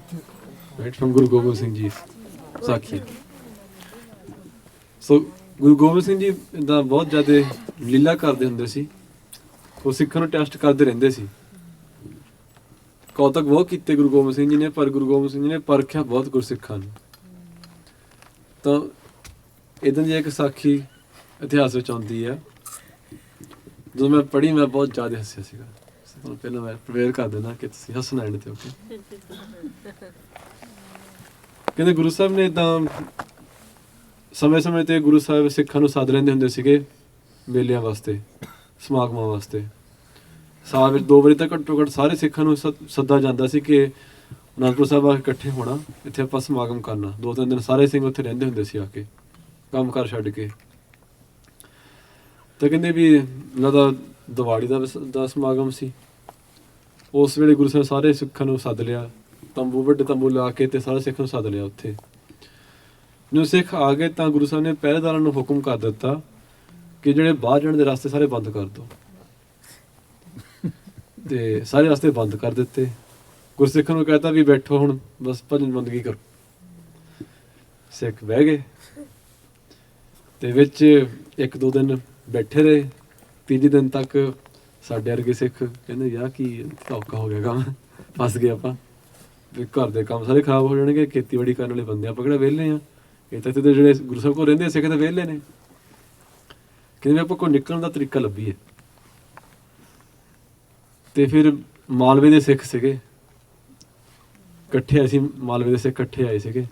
ਰਾਈਟ, ਫਰਮ ਗੁਰੂ ਗੋਬਿੰਦ ਸਿੰਘ ਜੀ ਸਾਖੀ। ਸੋ ਗੁਰੂ ਗੋਬਿੰਦ ਸਿੰਘ ਜੀ ਦਾ ਬਹੁਤ ਜ਼ਿਆਦਾ ਲੀਲਾ ਕਰਦੇ ਹੁੰਦੇ ਸੀ। ਉਹ ਸਿੱਖਾਂ ਨੂੰ ਟੈਸਟ ਕਰਦੇ ਰਹਿੰਦੇ ਸੀ। ਕੌਤਕ ਬਹੁਤ ਕੀਤੇ ਗੁਰੂ ਗੋਬਿੰਦ ਸਿੰਘ ਜੀ ਨੇ, ਪਰ ਗੁਰੂ ਗੋਬਿੰਦ ਸਿੰਘ ਜੀ ਨੇ ਪਰਖਿਆ ਬਹੁਤ ਗੁਰਸਿੱਖਾਂ ਨੂੰ। ਤਾਂ ਇੱਦਾਂ ਦੀ ਇੱਕ ਸਾਖੀ ਇਤਿਹਾਸ ਵਿੱਚ ਆਉਂਦੀ ਹੈ। ਜਦੋਂ ਮੈਂ ਪੜ੍ਹੀ ਮੈਂ ਬਹੁਤ ਜ਼ਿਆਦਾ ਹੱਸਿਆ ਸੀਗਾ। ਹੁਣ ਪਹਿਲਾਂ ਮੈਂ ਪ੍ਰੇਅਰ ਕਰ ਦੇਣਾ ਕਿ ਤੁਸੀਂ ਹੱਸਣਾ ਐਂਡ ਤੇ। ਓਕੇ, ਕਹਿੰਦੇ ਗੁਰੂ ਸਾਹਿਬ ਨੇ ਤਾਂ ਸਮੇਂ-ਸਮੇਂ ਤੇ ਗੁਰੂ ਸਾਹਿਬ ਸਿੱਖਾਂ ਨੂੰ ਸੱਦ ਲੈਂਦੇ ਹੁੰਦੇ ਸੀਗੇ ਮੇਲਿਆਂ ਵਾਸਤੇ, ਸਮਾਗਮਾਂ ਵਾਸਤੇ। ਸਾਲ ਵਿੱਚ 2 ਵਾਰੀ ਤਾਂ ਘੱਟੋ ਘੱਟ ਸਾਰੇ ਸਿੱਖਾਂ ਨੂੰ ਸੱਦਾ ਜਾਂਦਾ ਸੀ ਕਿ ਅਨੰਦਪੁਰ ਸਾਹਿਬ ਆ ਕੇ ਇਕੱਠੇ ਹੋਣਾ, ਇੱਥੇ ਆਪਾਂ ਸਮਾਗਮ ਕਰਨਾ। 2-3 ਦਿਨ ਸਾਰੇ ਸਿੰਘ ਉੱਥੇ ਰਹਿੰਦੇ ਹੁੰਦੇ ਸੀ ਆ ਕੇ, ਕੰਮ ਕਾਰ ਛੱਡ ਕੇ। ਤਾਂ ਕਹਿੰਦੇ ਵੀ ਇਹਨਾਂ ਦਾ ਦੀਵਾਲੀ ਦਾ ਸਮਾਗਮ ਸੀ। ਉਸ ਵੇਲੇ ਗੁਰੂ ਸਾਹਿਬ ਸਾਰੇ ਸਿੱਖਾਂ ਨੂੰ ਸੱਦ ਲਿਆ, ਤੰਬੂ ਵੱਡੇ ਤੰਬੂ ਲਾ ਕੇ ਤੇ ਸਾਰੇ ਸਿੱਖਾਂ ਨੂੰ ਸੱਦ ਲਿਆ ਉੱਥੇ। ਜਦੋਂ ਸਿੱਖ ਆ ਗਏ ਤਾਂ ਗੁਰੂ ਸਾਹਿਬ ਨੇ ਪਹਿਰੇਦਾਰਾਂ ਨੂੰ ਹੁਕਮ ਕਰ ਦਿੱਤਾ ਕਿ ਜਿਹੜੇ ਬਾਹਰ ਜਾਣ ਦੇ ਰਸਤੇ ਸਾਰੇ ਬੰਦ ਕਰ ਦਿਓ। ਤੇ ਸਾਰੇ ਰਸਤੇ ਬੰਦ ਕਰ ਦਿੱਤੇ। ਗੁਰਸਿੱਖਾਂ ਨੂੰ ਕਹਿਤਾ ਵੀ ਬੈਠੋ ਹੁਣ ਬਸ ਭਜਨ ਬੰਦਗੀ ਕਰੋ। ਸਿੱਖ ਬਹਿ ਗਏ ਤੇ ਵਿੱਚ 1-2 ਦਿਨ ਬੈਠੇ ਰਹੇ। 3 ਦਿਨ ਤੱਕ ਸਾਡੇ ਵਰਗੇ ਸਿੱਖ ਕਹਿੰਦੇ ਯਾਰ ਕੀ ਔਖਾ ਹੋ ਗਿਆ ਕੰਮ, ਫਸ ਗਏ ਆਪਾਂ, ਵੀ ਘਰ ਦੇ ਕੰਮ ਸਾਰੇ ਖਰਾਬ ਹੋ ਜਾਣਗੇ, ਖੇਤੀਬਾੜੀ ਕਰਨ ਵਾਲੇ ਬੰਦੇ ਆਪਾਂ ਕਿਹੜਾ ਵਿਹਲੇ ਆ। ਇਹ ਤਾਂ ਇੱਥੇ ਜਿਹੜੇ ਗੁਰੂ ਸਾਹਿਬ ਕੋਲ ਰਹਿੰਦੇ ਸਿੱਖ ਤਾਂ ਵਿਹਲੇ ਨੇ। ਕਹਿੰਦੇ ਆਪਾਂ ਕੋਈ ਨਿਕਲਣ ਦਾ ਤਰੀਕਾ ਲੱਭੀਏ। ਤੇ ਫਿਰ ਮਾਲਵੇ ਦੇ ਸਿੱਖ ਸੀਗੇ ਇਕੱਠੇ, ਅਸੀਂ ਮਾਲਵੇ ਦੇ ਸਿੱਖ ਇਕੱਠੇ ਆਏ ਸੀਗੇ।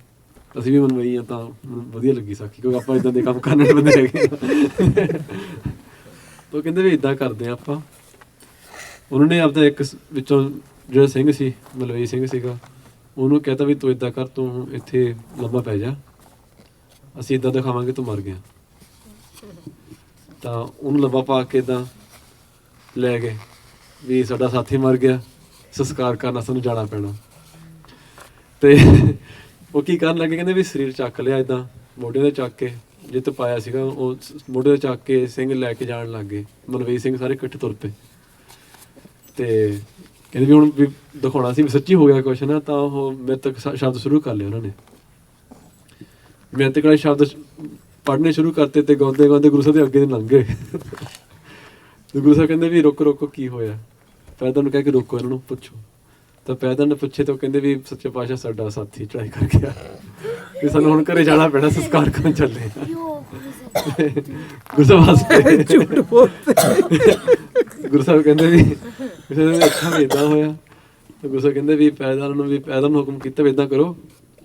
ਅਸੀਂ ਵੀ ਮਨਵਈ ਆ, ਤਾਂ ਵਧੀਆ ਲੱਗੀ ਸਾਖੀ, ਕਿਉਂਕਿ ਆਪਾਂ ਇੱਦਾਂ ਦੇ ਕੰਮ ਕਰਨ ਵਾਲੇ ਬੰਦੇ ਹੈਗੇ। ਤਾਂ ਕਹਿੰਦੇ ਵੀ ਇੱਦਾਂ ਕਰਦੇ ਹਾਂ ਆਪਾਂ। ਉਹਨਾਂ ਨੇ ਆਪਦਾ ਇੱਕ ਵਿੱਚੋਂ ਜਿਹੜਾ ਸਿੰਘ ਸੀ, ਮਲਵਈ ਸਿੰਘ ਸੀਗਾ, ਉਹਨੂੰ ਕਹਿਤਾ ਵੀ ਤੂੰ ਇੱਦਾਂ ਕਰ, ਤੂੰ ਇੱਥੇ ਲੰਬਾ ਪੈ ਜਾ, ਅਸੀਂ ਇੱਦਾਂ ਦਿਖਾਵਾਂਗੇ ਤੂੰ ਮਰ ਗਿਆ। ਤਾਂ ਉਹਨੂੰ ਲੰਬਾ ਪਾ ਕੇ ਇੱਦਾਂ ਲੈ ਗਏ ਵੀ ਸਾਡਾ ਸਾਥੀ ਮਰ ਗਿਆ, ਸੰਸਕਾਰ ਕਰਨਾ ਸਾਨੂੰ ਜਾਣਾ ਪੈਣਾ। ਤੇ ਉਹ ਕੀ ਕਰਨ ਲੱਗੇ, ਕਹਿੰਦੇ ਵੀ ਸਰੀਰ ਚੱਕ ਲਿਆ ਇੱਦਾਂ ਮੋਢੇ 'ਤੇ ਚੱਕ ਕੇ, ਜਿੱਤ ਪਾਇਆ ਸੀਗਾ ਉਹ ਮੋਢੇ 'ਤੇ ਚੱਕ ਕੇ ਸਿੰਘ ਲੈ ਕੇ ਜਾਣ ਲੱਗ ਗਏ। ਮਲਵਈ ਸਿੰਘ ਸਾਰੇ ਇਕੱਠੇ ਤੁਰ ਪਏ। ਤੇ ਕਹਿੰਦੇ ਵੀ ਹੁਣ ਵੀ ਦਿਖਾਉਣਾ ਸੀ ਵੀ ਸੱਚੀ ਹੋ ਗਿਆ ਕੁਛ ਨਾ, ਤਾਂ ਉਹ ਮ੍ਰਿਤਕ ਸ਼ਬਦ ਸ਼ੁਰੂ ਕਰ ਲਏ ਉਹਨਾਂ ਨੇ। ਮ੍ਰਿਤਕ ਵਾਲੇ ਸ਼ਬਦ ਪੜ੍ਹਨੇ ਸ਼ੁਰੂ ਕਰਤੇ ਤੇ ਗਾਉਂਦੇ ਗਾਉਂਦੇ ਗੁਰੂ ਸਾਹਿਬ ਦੇ ਅੱਗੇ ਲੰਘ ਗਏ। ਤੇ ਗੁਰੂ ਸਾਹਿਬ ਕਹਿੰਦੇ ਵੀ ਰੁਕੋ ਰੁਕੋ, ਕੀ ਹੋਇਆ? ਪੈਦਲ ਨੂੰ ਕਹਿ ਕੇ ਰੋਕੋ, ਇਹਨਾਂ ਨੂੰ ਪੁੱਛੋ। ਤਾਂ ਪੈਦਲ ਨੇ ਪੁੱਛੇ ਤਾਂ ਕਹਿੰਦੇ ਵੀ ਸੱਚੇ ਪਾਤਸ਼ਾਹ ਸਾਡਾ ਸਾਥੀ ਚੜ੍ਹਾਈ ਕਰ ਗਿਆ, ਵੀ ਸਾਨੂੰ ਹੁਣ ਘਰੇ ਜਾਣਾ ਪੈਣਾ, ਸੰਸਕਾਰ ਕਰਨ ਚੱਲੇ। ਗੁਰੂ ਸਾਹਿਬ ਹੱਸਦੇ, ਝੂਠ ਬੋਲਦੇ। ਗੁਰੂ ਸਾਹਿਬ ਕਹਿੰਦੇ ਵੀ ਅੱਛਾ ਵੀ ਇੱਦਾਂ ਹੋਇਆ। ਤਾਂ ਗੁਰੂ ਸਾਹਿਬ ਕਹਿੰਦੇ ਵੀ ਪੈਦਲ ਨੂੰ ਹੁਕਮ ਕੀਤਾ ਵੀ ਇੱਦਾਂ ਕਰੋ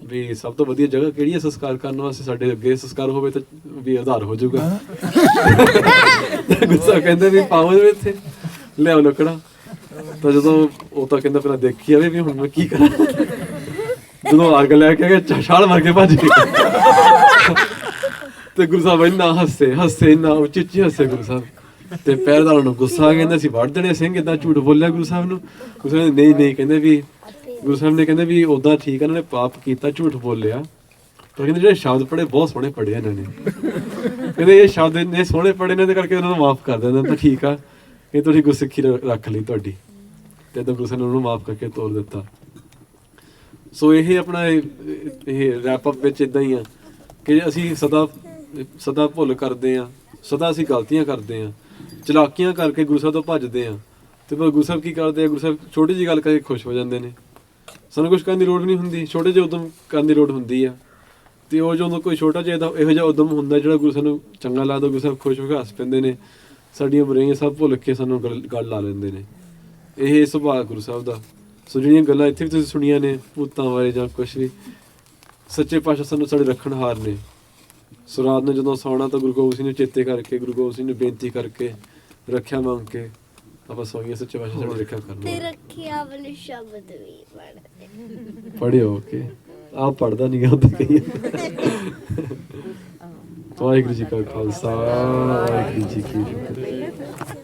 ਵੀ ਸਭ ਤੋਂ ਵਧੀਆ ਜਗ੍ਹਾ ਕਿਹੜੀ ਹੈ ਸੰਸਕਾਰ ਕਰਨ ਵਾਸਤੇ, ਸਾਡੇ ਅੱਗੇ ਸੰਸਕਾਰ ਹੋਵੇ ਤਾਂ ਵੀ ਆਧਾਰ ਹੋ ਜਾਊਗਾ। ਗੁਰੂ ਸਾਹਿਬ ਕਹਿੰਦੇ ਵੀ ਪਾਵੋ ਇੱਥੇ, ਲਿਆਓ ਲੱਕੜਾ। ਤਾਂ ਜਦੋਂ ਉਹ ਤਾਂ ਕਹਿੰਦਾ ਪਹਿਲਾਂ ਦੇਖੀ ਜਾਵੇ ਵੀ ਹੁਣ ਮੈਂ ਕੀ ਕਰਾਂ। ਜਦੋਂ ਅੱਗ ਲੈ ਕੇ ਛਾਲ ਮਾਰ ਕੇ ਭੱਜ ਗਏ। ਤੇ ਗੁਰੂ ਸਾਹਿਬ ਇੰਨਾ ਹੱਸੇ ਇੰਨਾ ਉੱਚੀ ਹੱਸੇ ਗੁਰੂ ਸਾਹਿਬ। ਤੇ ਪਹਿਰੇਦਾਰਾਂ ਨੂੰ ਗੁੱਸਾ ਆ ਗਿਆ, ਕਹਿੰਦਾ ਅਸੀਂ ਵੱਢ ਦੇਣੇ ਸਿੰਘ, ਏਦਾਂ ਝੂਠ ਬੋਲਿਆ ਗੁਰੂ ਸਾਹਿਬ ਨੂੰ। ਗੁਰੂ ਸਾਹਿਬ ਨੇ ਨਹੀਂ ਕਹਿੰਦੇ ਵੀ, ਗੁਰੂ ਸਾਹਿਬ ਨੇ ਕਹਿੰਦੇ ਵੀ ਉੱਦਾਂ ਠੀਕ ਆ, ਇਹਨਾਂ ਨੇ ਪਾਪ ਕੀਤਾ, ਝੂਠ ਬੋਲਿਆ, ਪਰ ਕਹਿੰਦੇ ਜਿਹੜੇ ਸ਼ਬਦ ਪੜ੍ਹੇ ਬਹੁਤ ਸੋਹਣੇ ਪੜ੍ਹੇ ਇਹਨਾਂ ਨੇ। ਕਹਿੰਦੇ ਇਹ ਸ਼ਬਦ ਇੰਨੇ ਸੋਹਣੇ ਪੜ੍ਹੇ ਨੇ, ਇਹਦੇ ਕਰਕੇ ਉਹਨਾਂ ਨੂੰ ਮਾਫ਼ ਕਰ ਦਿੰਦਾ। ਤਾਂ ਠੀਕ ਆ, ਇਹ ਤੁਸੀਂ ਗੁਰਸਿੱਖੀ ਰੱਖ ਲਈ ਤੁਹਾਡੀ। ਤੇ ਤਾਂ ਗੁਰੂ ਸਾਹਿਬ ਨੇ ਉਹਨੂੰ ਮਾਫ਼ ਕਰਕੇ ਤੋਰ ਦਿੱਤਾ। ਸੋ ਇਹ ਆਪਣਾ ਇਹ ਰੈਪ ਅਪ ਵਿੱਚ ਇੱਦਾਂ ਹੀ ਆ ਕਿ ਅਸੀਂ ਸਦਾ ਭੁੱਲ ਕਰਦੇ ਹਾਂ, ਸਦਾ ਅਸੀਂ ਗਲਤੀਆਂ ਕਰਦੇ ਹਾਂ, ਚਲਾਕੀਆਂ ਕਰਕੇ ਗੁਰੂ ਸਾਹਿਬ ਤੋਂ ਭੱਜਦੇ ਹਾਂ। ਤੇ ਪਰ ਗੁਰੂ ਸਾਹਿਬ ਕੀ ਕਰਦੇ ਆ, ਗੁਰੂ ਸਾਹਿਬ ਛੋਟੀ ਜਿਹੀ ਗੱਲ ਕਰਕੇ ਖੁਸ਼ ਹੋ ਜਾਂਦੇ ਨੇ। ਸਾਨੂੰ ਕੁਛ ਕਰਨ ਦੀ ਲੋੜ ਨਹੀਂ ਹੁੰਦੀ, ਛੋਟੇ ਜਿਹੇ ਉਦਮ ਕਰਨ ਦੀ ਲੋੜ ਹੁੰਦੀ ਆ। ਤੇ ਉਹ ਜਦੋਂ ਕੋਈ ਛੋਟਾ ਜਿਹਾ ਇਹੋ ਜਿਹਾ ਉਦਮ ਹੁੰਦਾ ਜਿਹੜਾ ਗੁਰੂ ਸਾਹਿਬ ਨੂੰ ਚੰਗਾ ਲੱਗਦਾ, ਗੁਰੂ ਸਾਹਿਬ ਖੁਸ਼ ਹੋ ਕੇ ਹੱਸ ਪੈਂਦੇ ਨੇ, ਸਾਡੀਆਂ ਬੁਰਾਈਆਂ ਸਭ ਭੁੱਲ ਕੇ ਸਾਨੂੰ ਗੱਲ ਲਾ ਲੈਂਦੇ ਨੇ। ਇਹ ਸੁਭਾਅ ਗੁਰੂ ਸਾਹਿਬ ਦਾ। ਸੋ ਜਿਹੜੀਆਂ ਗੱਲਾਂ ਇੱਥੇ ਵੀ ਤੁਸੀਂ ਸੁਣੀਆਂ ਨੇ ਭੂਤਾਂ ਬਾਰੇ ਜਾਂ ਕੁਛ ਵੀ, ਸੱਚੇ ਪਾਤਸ਼ਾਹ ਸਾਨੂੰ ਸਾਡੇ ਰੱਖਣਹਾਰ ਨੇ। ਸੋ ਰਾਤ ਨੂੰ ਜਦੋਂ ਸੌਣਾ ਤਾਂ ਗੁਰੂ ਗੋਬਿੰਦ ਸਿੰਘ ਨੂੰ ਚੇਤੇ ਕਰਕੇ, ਗੁਰੂ ਗੋਬਿੰਦ ਸਿੰਘ ਨੂੰ ਬੇਨਤੀ ਕਰਕੇ, ਰੱਖਿਆ ਮੰਗ ਕੇ ਆਪਾਂ ਸੌਈਏ। ਸੱਚੇ ਪਾਤਸ਼ਾਹ ਸਾਡੀ ਰੱਖਿਆ ਕਰਨਾ। ਤੇ ਰੱਖਿਆ ਵਾਲੇ ਸ਼ਬਦ ਵੀ ਪੜ੍ਹਦੇ ਪੜ੍ਹਿਓ। ਓਕੇ, ਆਪ ਪੜ੍ਹਦਾ ਨਹੀਂ ਗਾ ਹੁੰਦਾ ਕਈ। ਵਾਹਿਗੁਰੂ ਜੀ ਕਾ ਖਾਲਸਾ, ਵਾਹਿਗੁਰੂ ਜੀ ਕੀ ਫਤਿਹ।